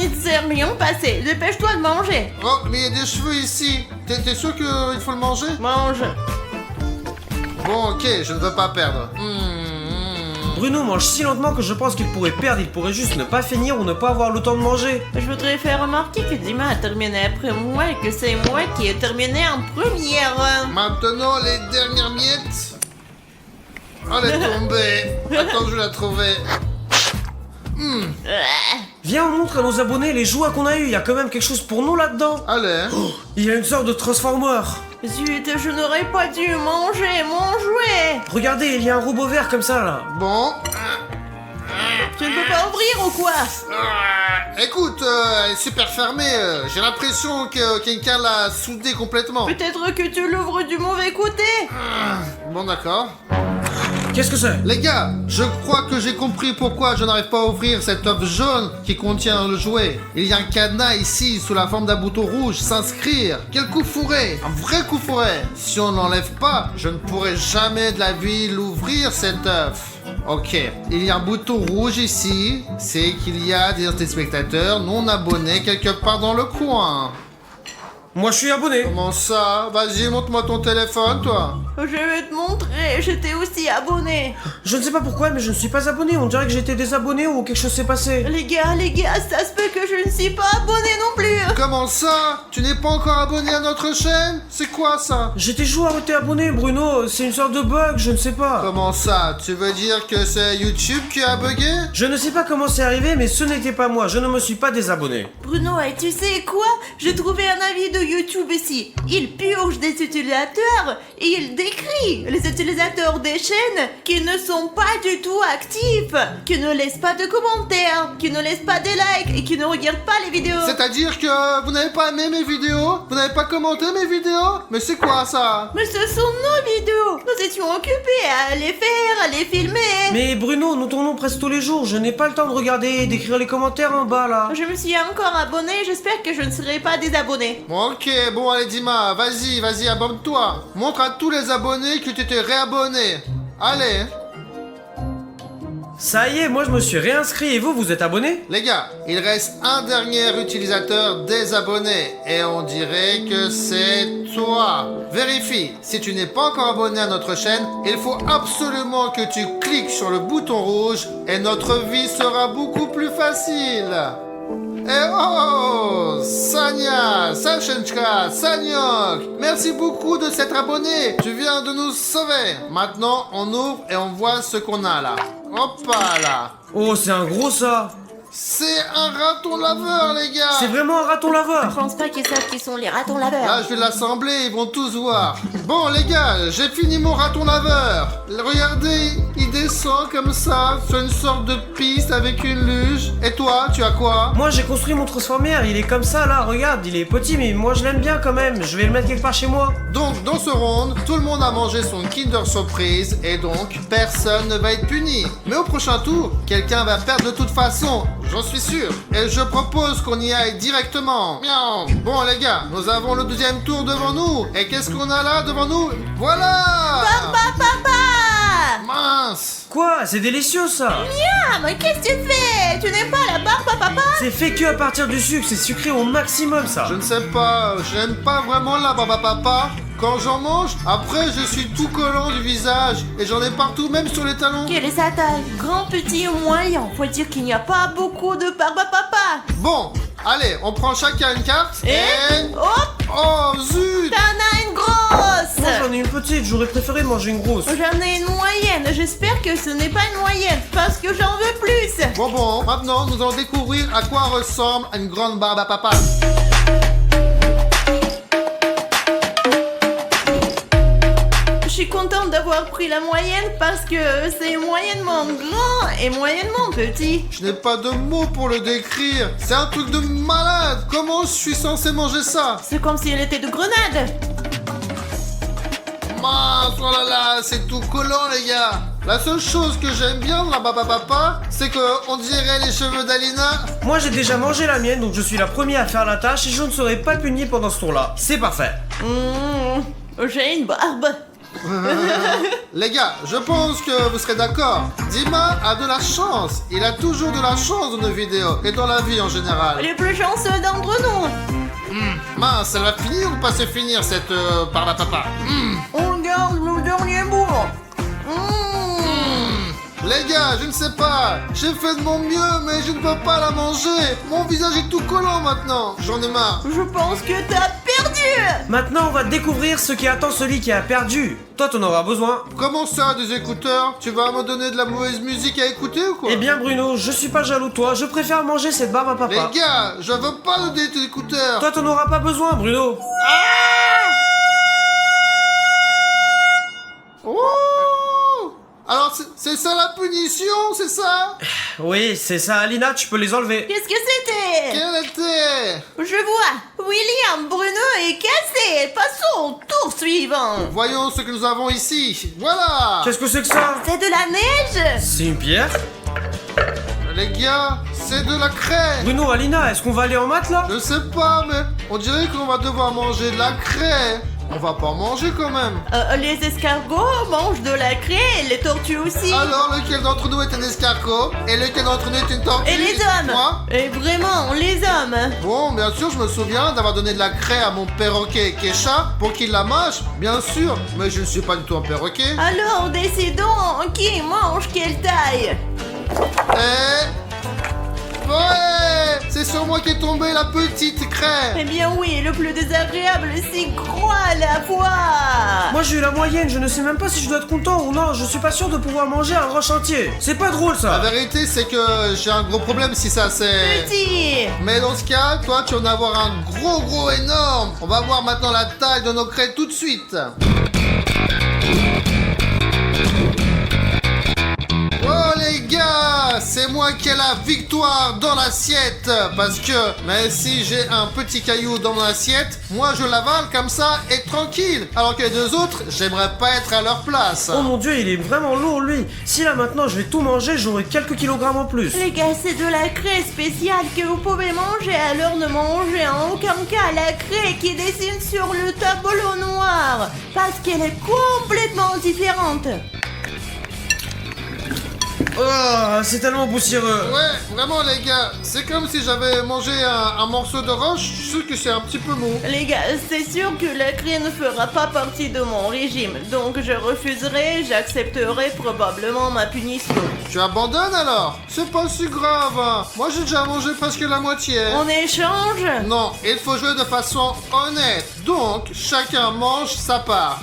Il ne s'est rien passé. Dépêche-toi de manger.
Oh, mais il y a des cheveux ici. T'es sûr qu'il faut le manger?
Mange.
Bon, ok, je ne veux pas perdre.
Bruno mange si lentement que je pense qu'il pourrait perdre, il pourrait juste ne pas finir ou ne pas avoir le temps de manger.
Je voudrais faire remarquer que Dima a terminé après moi et que c'est moi qui ai terminé en première.
Maintenant, les dernières miettes. Oh, elle est tombée. Attends, je vais la trouver.
Viens, on montre à nos abonnés les jouets qu'on a eu, il y a quand même quelque chose pour nous là-dedans.
Allez.
Il y a une sorte de transformer.
Zut, je n'aurais pas dû manger mon jouet.
Regardez, il y a un robot vert comme ça là.
Bon.
Tu ne peux pas ouvrir ou quoi?
Écoute, elle est super fermée. J'ai l'impression que quelqu'un l'a soudée complètement.
Peut-être que tu l'ouvres du mauvais côté.
Bon, d'accord.
Qu'est-ce que c'est?
Les gars, je crois que j'ai compris pourquoi je n'arrive pas à ouvrir cette œuf jaune qui contient le jouet. Il y a un cadenas ici sous la forme d'un bouton rouge, s'inscrire. Quel coup fourré! Un vrai coup fourré! Si on n'enlève pas, je ne pourrai jamais de la vie l'ouvrir cet œuf. Ok, il y a un bouton rouge ici, c'est qu'il y a des téléspectateurs non abonnés quelque part dans le coin.
Moi je suis abonné.
Comment ça? Vas-y, montre-moi ton téléphone, toi.
Je vais te montrer, j'étais aussi abonné.
Je ne sais pas pourquoi, mais je ne suis pas abonné. On dirait que j'étais désabonné ou quelque chose s'est passé.
Les gars, ça se peut que je ne suis pas abonné non plus.
Comment ça? Tu n'es pas encore abonné à notre chaîne? C'est quoi ça?
J'ai toujours été abonné, Bruno. C'est une sorte de bug, je ne sais pas.
Comment ça? Tu veux dire que c'est YouTube qui a bugué?
Je ne sais pas comment c'est arrivé, mais ce n'était pas moi. Je ne me suis pas désabonné.
Bruno, et tu sais quoi? J'ai trouvé un avis de YouTube ici. Il purge des utilisateurs et il décrit les utilisateurs des chaînes qui ne sont pas du tout actifs, qui ne laissent pas de commentaires, qui ne laissent pas des likes et qui ne regardent pas les vidéos.
C'est-à-dire que vous n'avez pas aimé mes vidéos? Vous n'avez pas commenté mes vidéos? Mais c'est quoi ça?
Mais ce sont nos vidéos. Nous étions occupés à les faire, à les filmer.
Mais Bruno, nous tournons presque tous les jours. Je n'ai pas le temps de regarder et d'écrire les commentaires en bas là.
Je me suis encore abonné, j'espère que je ne serai pas désabonné.
Ok, bon allez Dima, vas-y, abonne-toi. Montre à tous les abonnés que tu t'es réabonné. Allez.
Ça y est, moi je me suis réinscrit et vous êtes abonné?
Les gars, il reste un dernier utilisateur désabonné et on dirait que c'est toi. Vérifie, si tu n'es pas encore abonné à notre chaîne, il faut absolument que tu cliques sur le bouton rouge et notre vie sera beaucoup plus facile. Et oh, Sanya, Sachenchka, Sanyok, merci beaucoup de s'être abonné. Tu viens de nous sauver. Maintenant, on ouvre et on voit ce qu'on a là. Hop là.
Oh, c'est un gros ça.
C'est un raton laveur, les gars.
C'est vraiment un raton
Je
laveur.
pense pas qu'ils savent qui sont les ratons laveurs.
Là, je vais l'assembler, ils vont tous voir. Bon, les gars, j'ai fini mon raton laveur. Regardez, il descend comme ça, sur une sorte de piste avec une luge. Et toi, tu as quoi?
Moi j'ai construit mon transformer, il est comme ça là, regarde, il est petit mais moi je l'aime bien quand même. Je vais le mettre quelque part chez moi.
Donc, dans ce round, tout le monde a mangé son Kinder Surprise et donc, personne ne va être puni. Mais au prochain tour, quelqu'un va perdre de toute façon. J'en suis sûr. Et je propose qu'on y aille directement. Miaou. Bon, les gars, nous avons le deuxième tour devant nous. Et qu'est-ce qu'on a là devant nous? Voilà!
Papa!
Mince!
Quoi? C'est délicieux ça.
Ah, mais qu'est-ce que tu fais? Tu n'aimes pas la barbe à papa?
C'est fait que à partir du sucre, c'est sucré au maximum ça.
Je ne sais pas, je n'aime pas vraiment la barbe à papa. Quand j'en mange, après je suis tout collant du visage et j'en ai partout, même sur les talons.
Quelle est sa taille? Grand, petit ou moyen? Faut dire qu'il n'y a pas beaucoup de barbe à papa.
Bon, allez, on prend chacun une carte et...
Hop!
Oh zut!
T'en as une grosse!
Moi j'en ai une petite, j'aurais préféré manger une grosse.
J'en ai une moyenne. J'espère que ce n'est pas une moyenne parce que j'en veux plus.
Bon, maintenant nous allons découvrir à quoi ressemble une grande barbe à papa.
Je suis contente d'avoir pris la moyenne parce que c'est moyennement grand et moyennement petit.
Je n'ai pas de mots pour le décrire. C'est un truc de malade. Comment je suis censé manger ça?
C'est comme si elle était de grenade.
Mince, oh là là, c'est tout collant les gars. La seule chose que j'aime bien dans la barbe à papa, c'est que on dirait les cheveux d'Alina.
Moi j'ai déjà mangé la mienne, donc je suis la première à faire la tâche et je ne serai pas puni pendant ce tour-là. C'est parfait.
J'ai une barbe.
Les gars, je pense que vous serez d'accord. Dima a de la chance. Il a toujours de la chance dans nos vidéos et dans la vie en général.
Les plus chanceux d'entre nous.
Mince, elle va finir ou pas se finir cette barbe à papa?
On garde le dernier bout.
Les gars, je ne sais pas. J'ai fait de mon mieux, mais je ne peux pas la manger. Mon visage est tout collant maintenant. J'en ai marre.
Je pense que t'as perdu.
Maintenant, on va découvrir ce qui attend celui qui a perdu. Toi, t'en auras besoin.
Comment ça, des écouteurs? Tu vas me donner de la mauvaise musique à écouter ou quoi?
Eh bien, Bruno, je suis pas jaloux de toi. Je préfère manger cette barbe à papa.
Les gars, je veux pas de des écouteurs.
Toi, t'en auras pas besoin, Bruno.
Oh! Alors, c'est ça la punition, c'est ça?
Oui, c'est ça, Alina, tu peux les enlever.
Qu'est-ce que c'était?
Quelle était?
Je vois. William Bruno est cassé. Passons au tour suivant.
Voyons ce que nous avons ici. Voilà!
Qu'est-ce que c'est que ça?
C'est de la neige.
C'est une pierre?
Les gars, c'est de la craie.
Bruno, Alina, est-ce qu'on va aller en maths là?
Je sais pas, mais on dirait qu'on va devoir manger de la craie. On va pas en manger quand même.
Les escargots mangent de la craie, les tortues aussi.
Alors, lequel d'entre nous est un escargot? Et lequel d'entre nous est une tortue?
Et les hommes.
Moi?
Et vraiment, les hommes.
Bon, bien sûr, je me souviens d'avoir donné de la craie à mon perroquet Kesha pour qu'il la mâche, bien sûr, mais je ne suis pas du tout un perroquet.
Alors, décidons qui mange quelle taille.
Ouais! C'est sur moi qu'est tombée la petite craie!
Eh bien oui, le plus désagréable, c'est gros à la fois.
Moi j'ai eu la moyenne, je ne sais même pas si je dois être content ou non, je suis pas sûr de pouvoir manger un roche entier. C'est pas drôle
La
ça.
vérité, c'est que j'ai un gros problème si ça c'est...
Petit.
Mais dans ce cas, toi, tu vas en avoir un gros énorme! On va voir maintenant la taille de nos craies tout de suite! Oh les gars, c'est moi qui ai la victoire dans l'assiette parce que même si j'ai un petit caillou dans mon assiette, moi je l'avale comme ça et tranquille. Alors que les deux autres, j'aimerais pas être à leur place.
Oh mon dieu, il est vraiment lourd lui. Si là maintenant je vais tout manger, j'aurai quelques kilogrammes en plus.
Les gars, c'est de la craie spéciale que vous pouvez manger, alors ne mangez en aucun cas la craie qui dessine sur le tableau noir, parce qu'elle est complètement différente.
Oh, c'est tellement poussiéreux.
Ouais, vraiment les gars, c'est comme si j'avais mangé un morceau de roche, je suis sûr que c'est un petit peu mou.
Les gars, c'est sûr que la craie ne fera pas partie de mon régime, donc je refuserai, j'accepterai probablement ma punition.
Tu abandonnes alors? C'est pas si grave, hein. Moi j'ai déjà mangé presque la moitié.
On échange?
Non, il faut jouer de façon honnête, donc chacun mange sa part.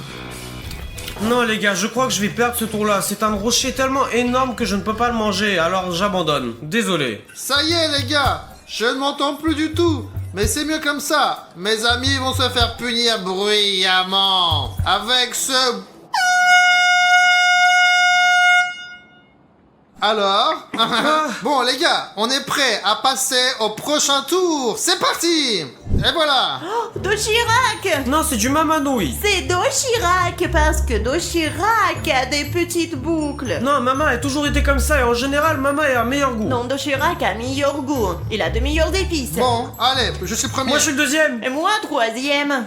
Non les gars, je crois que je vais perdre ce tour là. C'est un rocher tellement énorme que je ne peux pas le manger, alors j'abandonne. Désolé.
Ça y est les gars, je ne m'entends plus du tout. Mais c'est mieux comme ça. Mes amis vont se faire punir bruyamment. Avec ce... Alors Bon les gars, on est prêts à passer au prochain tour. C'est parti. Et voilà.
Dochirac!
Non, c'est du mamanouille.
C'est Dochirac parce que Dochirac a des petites boucles.
Non, maman a toujours été comme ça et en général, maman a un meilleur goût.
Non, Dochirac a meilleur goût. Il a de meilleures épices.
Bon, allez, je suis premier.
Moi je suis le deuxième.
Et moi, troisième.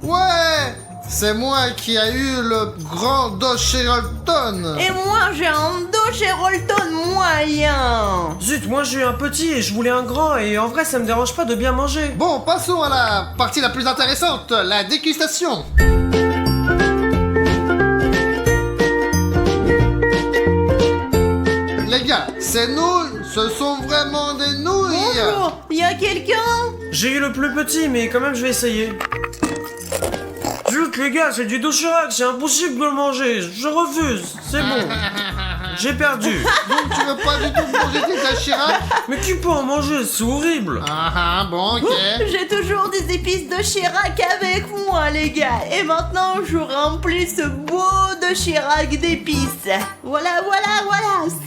Ouais, c'est moi qui a eu le grand Dochirolton.
Et moi, j'ai un Dochirolton moyen.
Zut, moi j'ai eu un petit et je voulais un grand et en vrai ça me dérange pas de bien manger.
Bon, passons à la partie la plus intéressante, la dégustation. Les gars, ces nouilles, ce sont vraiment des nouilles.
Bonjour, y a quelqu'un?
J'ai eu le plus petit mais quand même je vais essayer. Zut les gars, c'est du Dochirac, c'est impossible de le manger, je refuse, c'est bon. J'ai perdu.
Donc tu veux pas du tout manger tes Dochirac?
Mais qui peut en manger, c'est horrible.
Ah, bon, ok.
J'ai toujours des épices de Chirac avec moi, les gars. Et maintenant, je remplis ce beau de Chirac d'épices. Voilà,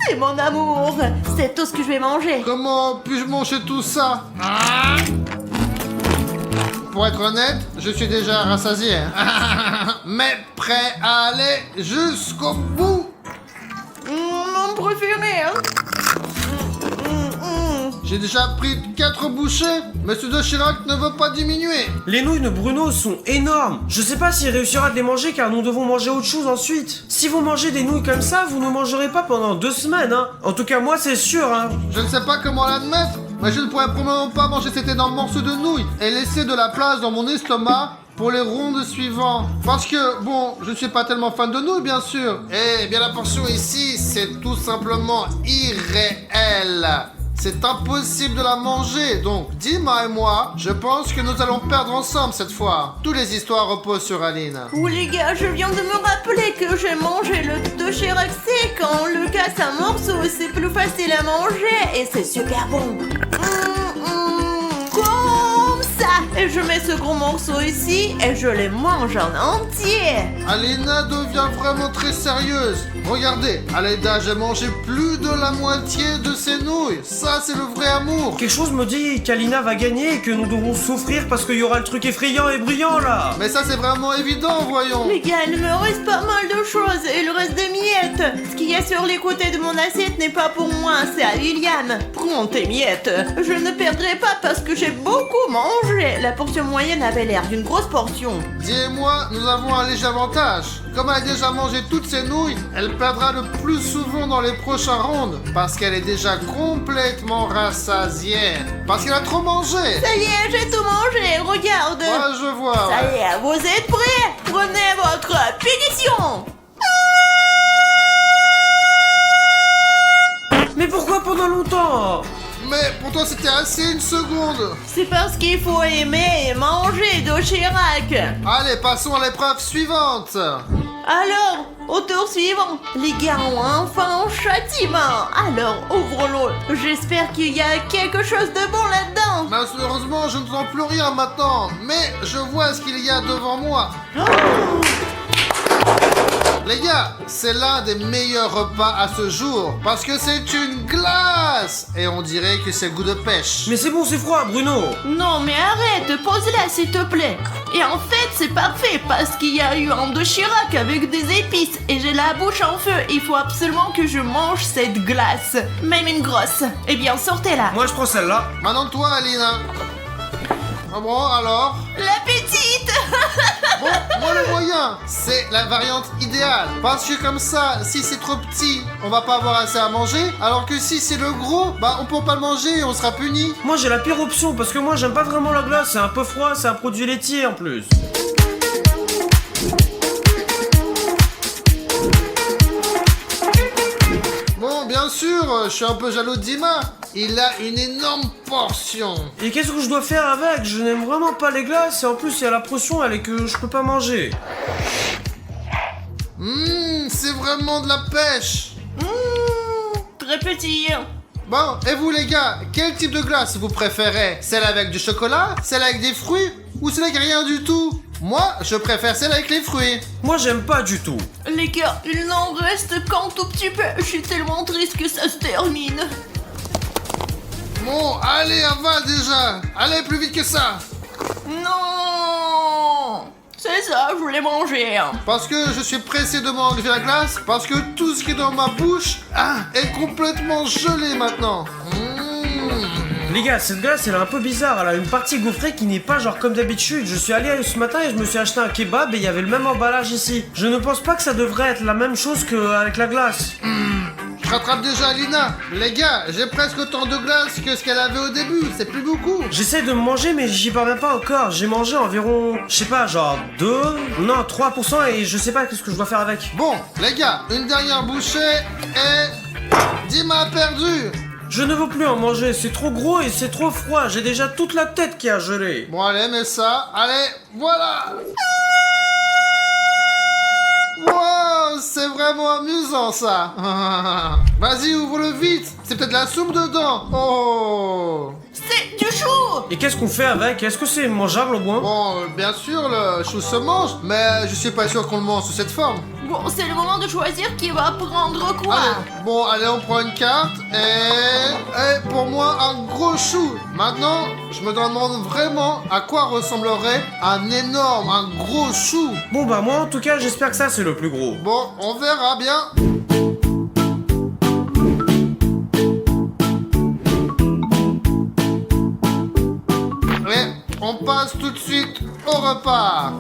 c'est mon amour. C'est tout ce que je vais manger.
Comment puis-je manger tout ça? Pour être honnête, je suis déjà rassasié. Mais prêt à aller jusqu'au bout.
Mon préféré, hein.
J'ai déjà pris 4 bouchées, mais ce Dochirac ne veut pas diminuer.
Les nouilles de Bruno sont énormes. Je sais pas s'il réussira à les manger car nous devons manger autre chose ensuite. Si vous mangez des nouilles comme ça, vous ne mangerez pas pendant 2 semaines, hein. En tout cas, moi, c'est sûr, hein.
Je ne sais pas comment l'admettre, mais je ne pourrais probablement pas manger cet énorme morceau de nouilles et laisser de la place dans mon estomac pour les rondes suivantes. Parce que, bon, je ne suis pas tellement fan de nouilles, bien sûr. Eh bien, la portion ici, c'est tout simplement irréel. C'est impossible de la manger, donc Dima et moi, je pense que nous allons perdre ensemble cette fois. Toutes les histoires reposent sur Aline.
Oh les gars, je viens de me rappeler que j'ai mangé le Doshirak sec. Quand on le casse en morceaux, c'est plus facile à manger et c'est super bon. Comme ça. Et je mets ce gros morceau ici et je les mange en entier.
Alina devient vraiment très sérieuse. Regardez, à Leda, j'ai mangé plus de la moitié de ses nouilles. Ça, c'est le vrai amour.
Quelque chose me dit qu'Alina va gagner et que nous devons souffrir parce qu'il y aura le truc effrayant et brillant là.
Mais ça, c'est vraiment évident, voyons.
Les gars, il me reste pas mal de choses et il reste des miettes. Ce qu'il y a sur les côtés de mon assiette n'est pas pour moi, c'est à William. Prends tes miettes. Je ne perdrai pas parce que j'ai beaucoup mangé. La portion moyenne avait l'air d'une grosse portion.
Dis et moi, nous avons un léger avantage. Comme elle a déjà mangé toutes ses nouilles, elle perdra le plus souvent dans les prochains rounds. Parce qu'elle est déjà complètement rassasiée. Parce qu'elle a trop mangé.
Ça y est, j'ai tout mangé, regarde.
Ouais, je vois.
Ça y est, vous êtes prêts? Prenez votre punition.
Mais pourquoi pendant longtemps?
Mais pour toi, c'était assez une seconde.
C'est parce qu'il faut aimer et manger Doshirak.
Allez, passons à l'épreuve suivante.
Alors, au tour suivant, les gars ont enfin un châtiment. Alors, ouvrons-le. J'espère qu'il y a quelque chose de bon là-dedans.
Malheureusement, je ne sens plus rien maintenant. Mais je vois ce qu'il y a devant moi. Les gars, c'est l'un des meilleurs repas à ce jour. Parce que c'est une glace. Et on dirait que c'est goût de pêche.
Mais c'est bon, c'est froid, Bruno.
Non, mais arrête, pose-la s'il te plaît. Et en fait, c'est parfait parce qu'il y a eu un Doshirak avec des épices et j'ai la bouche en feu. Il faut absolument que je mange cette glace, même une grosse. Eh bien, sortez-la.
Moi je prends celle-là.
Maintenant toi, Alina. Ah bon, alors?
La petite.
Bon, moi le moyen, c'est la variante idéale. Parce que comme ça, si c'est trop petit, on va pas avoir assez à manger. Alors que si c'est le gros, bah on peut pas le manger et on sera puni.
Moi j'ai la pire option parce que moi j'aime pas vraiment la glace, c'est un peu froid, c'est un produit laitier en plus.
Bon, bien sûr, je suis un peu jaloux de Dima. Il a une énorme portion.
Et qu'est-ce que je dois faire avec? Je n'aime vraiment pas les glaces et en plus il y a la pression, elle est que je peux pas manger.
C'est vraiment de la pêche.
Très petit.
Bon, et vous les gars, quel type de glace vous préférez? Celle avec du chocolat? Celle avec des fruits? Ou celle avec rien du tout? Moi, je préfère celle avec les fruits.
Moi j'aime pas du tout.
Les gars, il n'en reste qu'un tout petit peu. Je suis tellement triste que ça se termine.
Bon, allez, avale déjà. Allez, plus vite que ça.
Non. C'est ça, je voulais manger.
Parce que je suis pressé de m'enlever la glace. Parce que tout ce qui est dans ma bouche est complètement gelé maintenant.
Les gars, cette glace elle est un peu bizarre, elle a une partie gaufrée qui n'est pas genre comme d'habitude. Je suis allé ce matin et je me suis acheté un kebab et il y avait le même emballage ici. Je ne pense pas que ça devrait être la même chose qu'avec la glace.
Je rattrape déjà Alina. Les gars, j'ai presque autant de glace que ce qu'elle avait au début. C'est plus beaucoup.
J'essaie de me manger mais j'y parviens pas encore. J'ai mangé environ, je sais pas, genre 3% et je sais pas qu'est-ce que je dois faire avec.
Bon, les gars, une dernière bouchée et... Dima a perdu.
Je ne veux plus en manger, c'est trop gros et c'est trop froid. J'ai déjà toute la tête qui a gelé.
Bon, allez, mets ça. Allez, voilà. Wow, c'est vraiment amusant ça. Vas-y, ouvre-le vite. C'est peut-être la soupe dedans. Oh.
C'est du chou.
Et qu'est-ce qu'on fait avec? Est-ce que c'est mangeable au moins?
Bon, bien sûr, le chou se mange, mais je suis pas sûr qu'on le mange sous cette forme.
Bon, c'est le moment de choisir qui va prendre quoi.
Allez, bon, allez, on prend une carte et pour moi, un gros chou. Maintenant, je me demande vraiment à quoi ressemblerait un gros chou.
Bon bah moi en tout cas j'espère que ça c'est le plus gros.
Bon, on verra bien. On passe tout de suite au repas.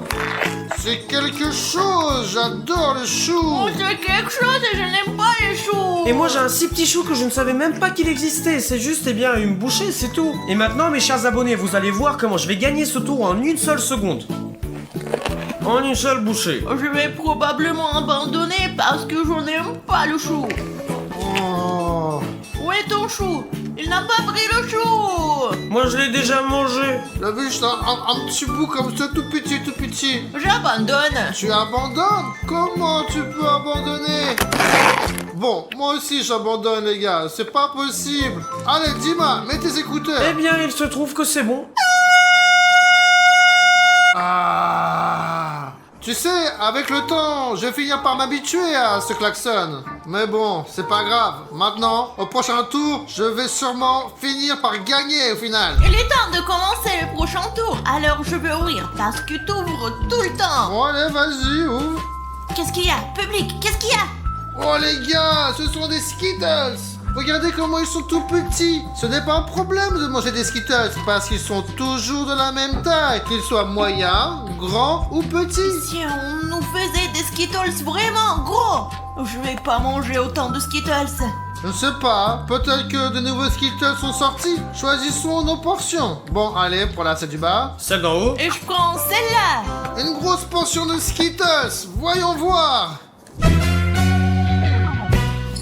C'est quelque chose, j'adore le chou.
Oh, c'est quelque chose et je n'aime pas les choux.
Et moi j'ai un si petit chou que je ne savais même pas qu'il existait. C'est juste bien une bouchée, c'est tout. Et maintenant mes chers abonnés, vous allez voir comment je vais gagner ce tour en une seule seconde. en une seule bouchée.
Je vais probablement abandonner parce que je n'aime pas le chou.
Oh.
Où est ton chou? Il n'a pas pris le chou.
Moi je l'ai déjà mangé.
T'as vu, juste un petit bout comme ça, tout petit, tout petit.
J'abandonne.
Tu abandonnes? Comment tu peux abandonner? Bon, moi aussi j'abandonne les gars, c'est pas possible. Allez, Dima, mets tes écouteurs.
Eh bien, il se trouve que c'est bon.
Ah. Tu sais, avec le temps, je vais finir par m'habituer à ce klaxon. Mais bon, c'est pas grave. Maintenant, au prochain tour, je vais sûrement finir par gagner au final.
Il est temps de commencer le prochain tour. Alors je vais ouvrir parce que tu ouvres tout le temps.
Bon, allez, vas-y, ouvre.
Qu'est-ce qu'il y a? Public, qu'est-ce qu'il y a?
Oh les gars, ce sont des Skittles. Regardez comment ils sont tout petits. Ce n'est pas un problème de manger des Skittles parce qu'ils sont toujours de la même taille, qu'ils soient moyens, grands ou petits.
Si on nous faisait des Skittles vraiment gros, je vais pas manger autant de Skittles.
Je ne sais pas, peut-être que de nouveaux Skittles sont sortis. Choisissons nos portions. Bon, allez, pour la celle du bas.
Celle d'en haut.
Et je prends celle-là.
Une grosse portion de Skittles. Voyons voir.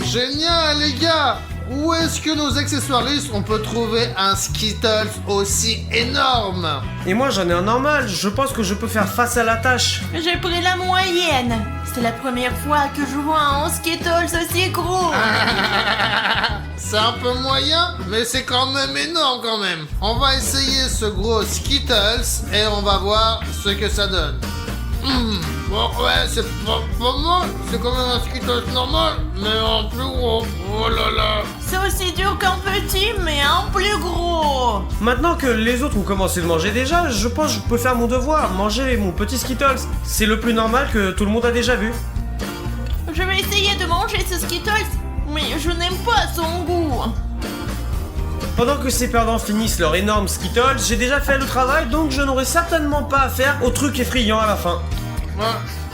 Génial, les gars. Où est-ce que nos accessoiristes on peut trouver un Skittles aussi énorme?
Et moi j'en ai un normal, je pense que je peux faire face à la tâche.
J'ai pris la moyenne. C'est la première fois que je vois un Skittles aussi gros.
C'est un peu moyen, mais c'est quand même énorme quand même. On va essayer ce gros Skittles et on va voir ce que ça donne. Bon, ouais, c'est pas mal. C'est quand même un Skittles normal, mais en plus gros. Oh là là.
C'est aussi dur qu'un petit, mais un plus gros.
Maintenant que les autres ont commencé de manger déjà, je pense que je peux faire mon devoir, manger mon petit Skittles. C'est le plus normal que tout le monde a déjà vu.
Je vais essayer de manger ce Skittles, mais je n'aime pas son goût.
Pendant que ces perdants finissent leur énorme Skittles, j'ai déjà fait le travail, donc je n'aurai certainement pas affaire au truc effrayant à la fin.
Moi,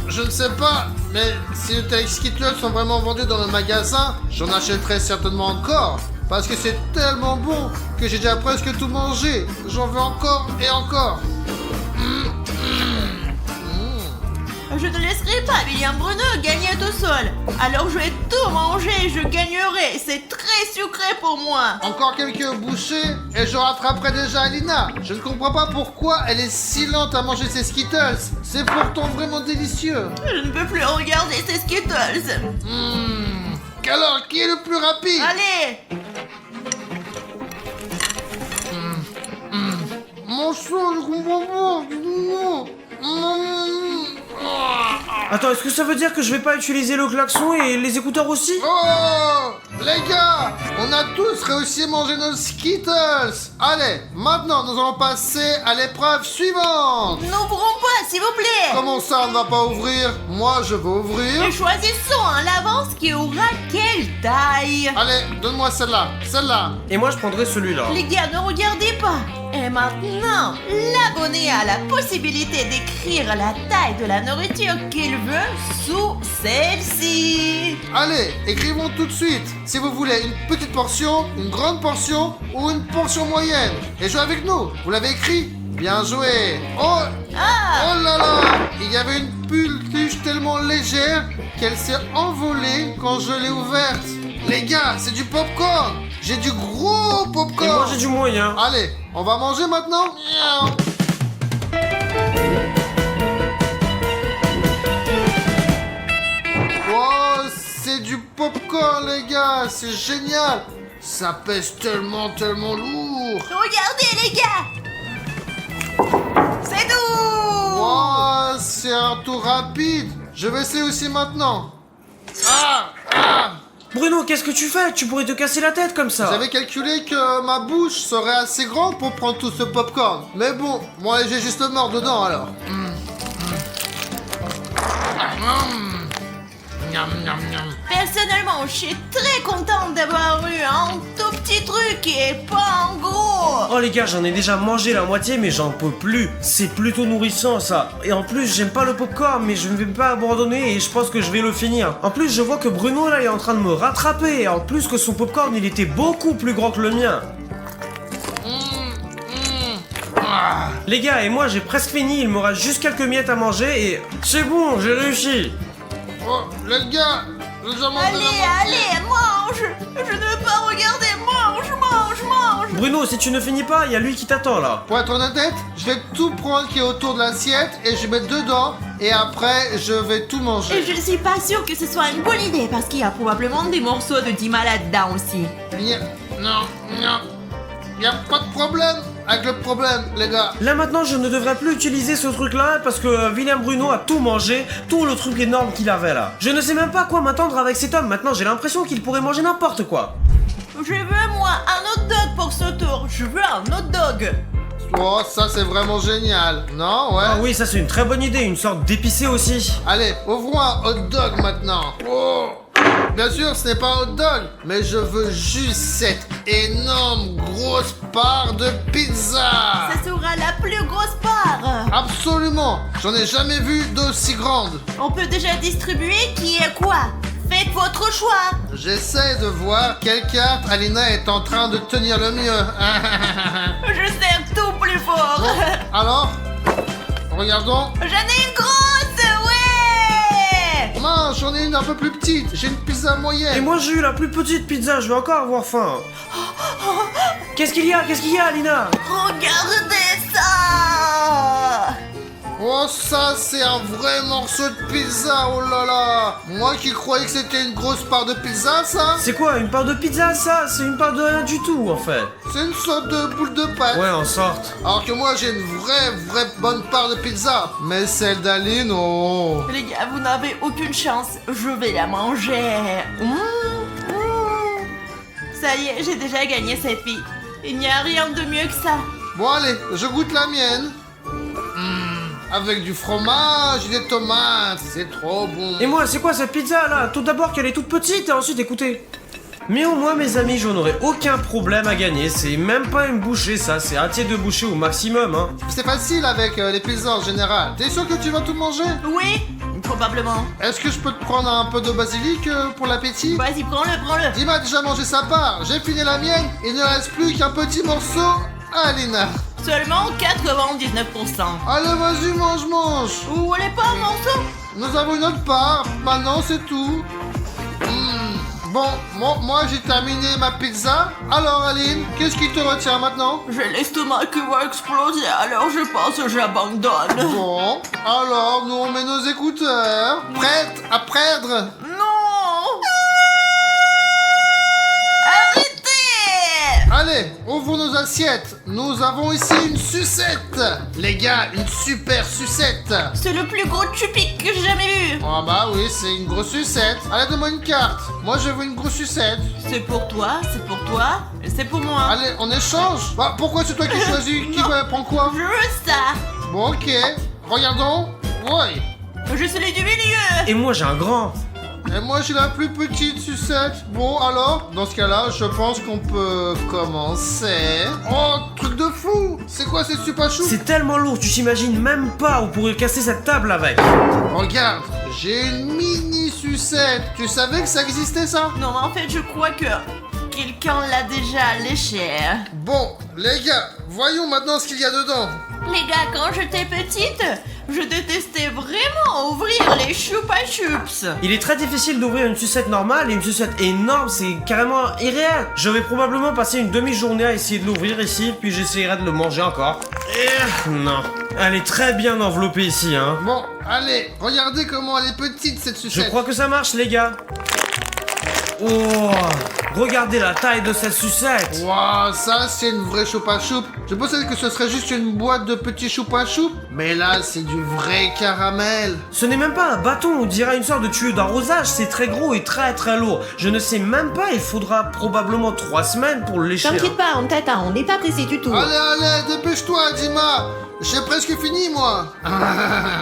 je ne sais pas, mais si de tels Skittles sont vraiment vendus dans le magasin, j'en achèterai certainement encore. Parce que c'est tellement bon que j'ai déjà presque tout mangé. J'en veux encore et encore.
Je ne laisserai pas William Bruno gagner tout seul. Alors je vais tout manger et je gagnerai. C'est très sucré pour moi.
Encore quelques bouchées et je rattraperai déjà Alina. Je ne comprends pas pourquoi elle est si lente à manger ses Skittles. C'est pourtant vraiment délicieux.
Je ne peux plus regarder ces Skittles.
Alors, qui est le plus rapide?
Allez.
Mon sang, je comprends
Attends, est-ce que ça veut dire que je vais pas utiliser le klaxon et les écouteurs aussi?
Oh, les gars, on a tous réussi à manger nos Skittles. Allez, maintenant nous allons passer à l'épreuve suivante.
N'ouvrons pas, s'il vous plaît.
Comment ça, on ne va pas ouvrir? Moi, je vais ouvrir.
Et choisissons à l'avance qui aura quelle taille.
Allez, donne-moi celle-là, celle-là.
Et moi je prendrai celui-là.
Les gars, ne regardez pas. Et maintenant, l'abonné a la possibilité d'écrire la taille de la nourriture qu'il veut sous celle-ci.
Allez, écrivons tout de suite. Si vous voulez une petite portion, une grande portion ou une portion moyenne. Et jouez avec nous. Vous l'avez écrit? Bien joué. Oh,
Ah,
oh là là. Il y avait une peluche tellement légère qu'elle s'est envolée quand je l'ai ouverte. Les gars, c'est du popcorn. J'ai du gros
Et
popcorn.
moi j'ai du moyen.
Allez, on va manger maintenant. Oh, c'est du popcorn, les gars. C'est génial. Ça pèse tellement, tellement lourd.
regardez les gars. C'est tout.
Oh, c'est un tour rapide. Je vais essayer aussi maintenant.
Bruno, qu'est-ce que tu fais? Tu pourrais te casser la tête comme ça.
J'avais calculé que ma bouche serait assez grande pour prendre tout ce popcorn. Mais bon, moi j'ai juste mort dedans alors.
Personnellement, je suis très contente d'avoir eu un tout petit truc et pas un gros.
Oh les gars, j'en ai déjà mangé la moitié mais j'en peux plus. C'est plutôt nourrissant ça. Et en plus, j'aime pas le popcorn mais je ne vais pas abandonner et je pense que je vais le finir. En plus, je vois que Bruno là est en train de me rattraper. Et en plus que son popcorn il était beaucoup plus grand que le mien. Les gars, et moi j'ai presque fini, il me reste juste quelques miettes à manger et... C'est bon, j'ai réussi.
Oh, les gars, nous avons
Allez, mange. Je ne veux pas regarder, mange.
Bruno, si tu ne finis pas, il y a lui qui t'attend là.
Pour être honnête, je vais tout prendre qui est autour de l'assiette et je vais mettre dedans et après je vais tout manger.
Et je ne suis pas sûre que ce soit une bonne idée parce qu'il y a probablement des morceaux de Dima là-dedans aussi.
Non, y a pas de problème avec le problème, les gars.
Là maintenant, je ne devrais plus utiliser ce truc là parce que Willem Bruno a tout mangé, tout le truc énorme qu'il avait là. Je ne sais même pas quoi m'attendre avec cet homme. Maintenant, j'ai l'impression qu'il pourrait manger n'importe quoi.
Je veux, moi, un hot dog pour ce tour. Je veux un hot dog.
Oh, ça c'est vraiment génial. Non, ouais.
Ah oui, ça c'est une très bonne idée, une sorte d'épicé aussi.
Allez, ouvrons un hot dog maintenant. Oh. Bien sûr, ce n'est pas un hot dog, mais je veux juste cette énorme grosse part de pizza.
Ça sera la plus grosse part.
Absolument. J'en ai jamais vu d'aussi grande.
On peut déjà distribuer qui est quoi. Faites votre choix.
J'essaie de voir quelle carte Alina est en train de tenir le mieux.
Je serre tout plus fort.
Alors, regardons.
J'en ai une grosse, ouais.
Mince, j'en ai une un peu plus petite. J'ai une pizza
Et
moyenne.
moi j'ai eu la plus petite pizza, je vais encore avoir faim. Qu'est-ce qu'il y a, Alina?
Regardez ça.
Oh, ça c'est un vrai morceau de pizza. Oh là là. Moi qui croyais que c'était une grosse part de pizza, ça.
C'est quoi, une part de pizza ça? C'est une part de rien du tout en fait.
C'est une sorte de boule de pâte.
Ouais, en sorte.
Alors que moi j'ai une vraie bonne part de pizza. Mais celle d'Aline, oh.
Les gars, vous n'avez aucune chance. Je vais la manger. Ça y est, j'ai déjà gagné cette vie. Il n'y a rien de mieux que ça.
Bon allez, je goûte la mienne. Avec du fromage et des tomates, c'est trop bon.
Et moi, c'est quoi cette pizza là? Tout d'abord qu'elle est toute petite et ensuite écoutez. Mais au moins mes amis, je n'aurai aucun problème à gagner. C'est même pas une bouchée ça, c'est un tiers de bouchée au maximum hein.
C'est facile avec les pizzas en général. T'es sûr que tu vas tout manger?
Oui, probablement.
Est-ce que je peux te prendre un peu de basilic pour l'appétit?
Vas-y, prends-le.
Dima a déjà mangé sa part, j'ai fini la mienne, il ne reste plus qu'un petit morceau à Alina.
Seulement 99%.
Allez vas-y, mange.
Vous voulez pas un morceau?
Nous avons une autre part, maintenant c'est tout. Bon, moi j'ai terminé ma pizza. Alors Aline, qu'est-ce qui te retient maintenant?
J'ai l'estomac qui va exploser, alors je pense que j'abandonne.
Bon, alors nous on met nos écouteurs. Prête à perdre?
Non! Arrêtez!
Allez, ouvrons nos assiettes. Nous avons ici une sucette. Les gars, une super sucette.
C'est le plus gros chupic que j'ai jamais vu.
Ah bah oui, c'est une grosse sucette. Allez, donne-moi une carte. Moi, je veux une grosse sucette.
C'est pour toi, et c'est pour moi.
Allez, on échange. Bah, pourquoi c'est toi qui choisis? Qui prend quoi?
Je veux ça.
Bon, ok. Regardons. Ouais.
Je suis celui du milieu.
Et moi j'ai un grand.
Et moi, j'ai la plus petite sucette. Bon, alors, dans ce cas-là, je pense qu'on peut commencer. Oh, truc de fou. C'est quoi cette super chou?
C'est tellement lourd, tu t'imagines même pas, on pourrait casser cette table avec.
Regarde, j'ai une mini sucette. Tu savais que ça existait, ça?
Non, mais en fait, je crois que quelqu'un l'a déjà léché.
Bon, les gars, voyons maintenant ce qu'il y a dedans.
Les gars, quand j'étais petite, je détestais vraiment ouvrir les choupa chups.
Il est très difficile d'ouvrir une sucette normale et une sucette énorme, c'est carrément irréel. Je vais probablement passer une demi-journée à essayer de l'ouvrir ici, puis j'essaierai de le manger encore. Non, elle est très bien enveloppée ici, hein.
Bon, allez, regardez comment elle est petite cette
Je
sucette.
crois que ça marche, les gars. Oh, regardez la taille de cette sucette.
Waouh, ça c'est une vraie choupa choup. Je pensais que ce serait juste une boîte de petits choupa choup, mais là c'est du vrai caramel.
Ce n'est même pas un bâton, on dirait une sorte de tuyau d'arrosage, c'est très gros et très très lourd. Je ne sais même pas, il faudra probablement 3 semaines pour le lécher.
T'inquiète pas, on t'attend, on n'est pas pressé du tout.
Allez, dépêche-toi, Dima. J'ai presque fini, moi.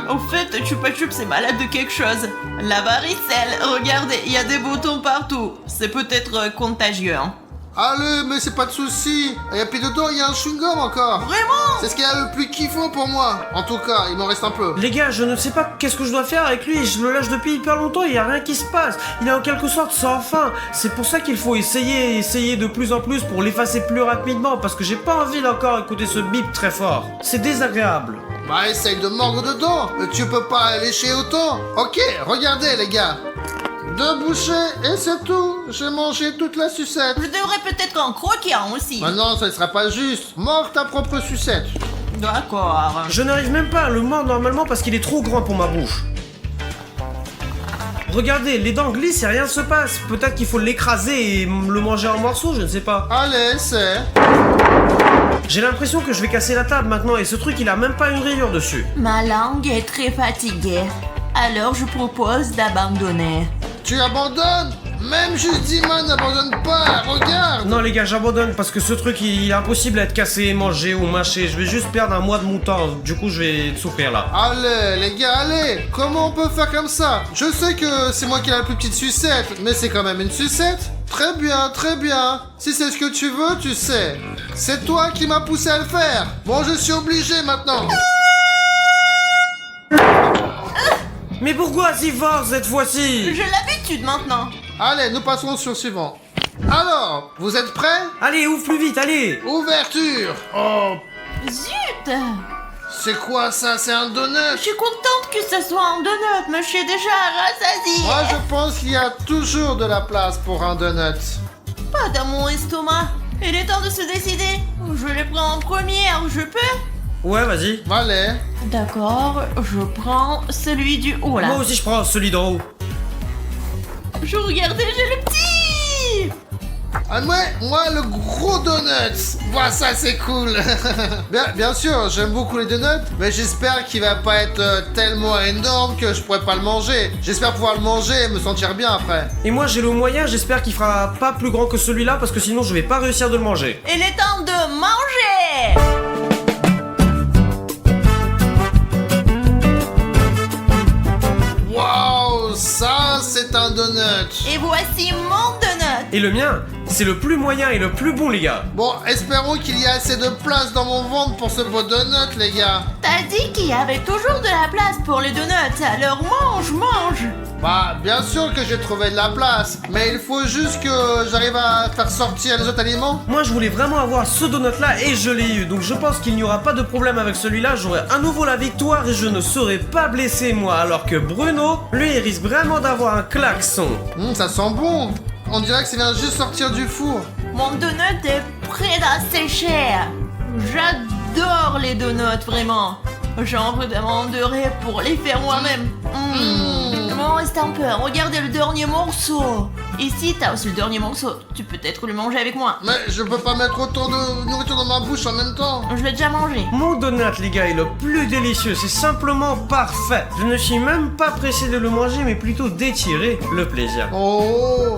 Au fait, choupa chups c'est malade de quelque chose. La varicelle, regardez, il y a des boutons partout. C'est peut-être contagieux, hein.
Allez, mais c'est pas de souci. Et puis dedans, il y a un chewing-gum encore.
Vraiment?
C'est ce qu'il y a le plus kiffant pour moi. En tout cas, il m'en reste un peu.
Les gars, je ne sais pas qu'est-ce que je dois faire avec lui. Je le lâche depuis hyper longtemps, il n'y a rien qui se passe. Il est en quelque sorte sans fin. C'est pour ça qu'il faut essayer de plus en plus pour l'effacer plus rapidement. Parce que j'ai pas envie d'encore écouter ce bip très fort. C'est désagréable.
Bah, essaye de mordre dedans. Tu peux pas lécher autant. Ok, regardez, les gars. 2 bouchées et c'est tout. J'ai mangé toute la sucette.
Je devrais peut-être en croquer un aussi.
Maintenant, ça ne sera pas juste. Mords ta propre sucette.
D'accord.
Je n'arrive même pas à le mordre normalement parce qu'il est trop grand pour ma bouche. Regardez, les dents glissent et rien ne se passe. Peut-être qu'il faut l'écraser et le manger en morceaux, je ne sais pas.
Allez, c'est...
J'ai l'impression que je vais casser la table maintenant et ce truc il a même pas une rayure dessus.
Ma langue est très fatiguée. Alors je propose d'abandonner.
Tu abandonnes? Même Justiman n'abandonne pas, regarde.
Non les gars, j'abandonne parce que ce truc il est impossible à être cassé, mangé ou mâché. Je vais juste perdre un mois de mon temps, du coup je vais souffrir là.
Allez, les gars, allez. Comment on peut faire comme ça? Je sais que c'est moi qui ai la plus petite sucette, mais c'est quand même une sucette. Très bien, très bien. Si c'est ce que tu veux, tu sais. C'est toi qui m'as poussé à le faire. Bon, je suis obligé maintenant.
Mais pourquoi si fort cette fois-ci?
J'ai l'habitude maintenant.
Allez, nous passons sur le suivant. Alors, vous êtes prêts?
Allez, ouvre plus vite, allez.
Ouverture. Oh,
Zut!
c'est quoi ça? C'est un donut?
Je suis contente que ce soit un donut, mais je suis déjà rassasiée.
Moi, je pense qu'il y a toujours de la place pour un donut.
Pas dans mon estomac. Il est temps de se décider. Je le prends en première, je peux?
Ouais, vas-y.
Allez.
D'accord, je prends celui du haut là.
Moi aussi je prends celui d'en haut.
Je regardais, j'ai le petit.
Ah, moi, le gros donut. Voilà, ça, c'est cool. bien sûr, j'aime beaucoup les donuts, mais j'espère qu'il va pas être tellement énorme que je pourrais pas le manger. J'espère pouvoir le manger et me sentir bien après.
Et moi j'ai le moyen, j'espère qu'il fera pas plus grand que celui-là parce que sinon je vais pas réussir de le manger.
Il est temps de manger.
Waouh, ça, c'est un donut.
Et voici mon donut.
Et le mien, c'est le plus moyen et le plus bon les gars.
Bon, espérons qu'il y ait assez de place dans mon ventre pour ce beau donut, les gars.
T'as dit qu'il y avait toujours de la place pour les donuts, alors mange.
Bah, bien sûr que j'ai trouvé de la place, mais il faut juste que j'arrive à faire sortir les autres aliments.
Moi je voulais vraiment avoir ce donut là et je l'ai eu. Donc je pense qu'il n'y aura pas de problème avec celui-là. J'aurai à nouveau la victoire et je ne serai pas blessé moi. Alors que Bruno, lui il risque vraiment d'avoir un klaxon.
Ça sent bon. On dirait que ça vient juste sortir du four.
Mon donut est prêt à sécher. J'adore les donuts, vraiment. J'en demanderai pour les faire moi-même. Il m'en reste un peu. Regardez le dernier morceau. Ici, t'as aussi le dernier morceau. Tu peux peut-être le manger avec moi.
Mais je peux pas mettre autant de nourriture dans ma bouche en même temps.
Je l'ai déjà mangé.
Mon donut les gars est le plus délicieux. C'est simplement parfait. Je ne suis même pas pressé de le manger mais plutôt d'étirer le plaisir.
Oh,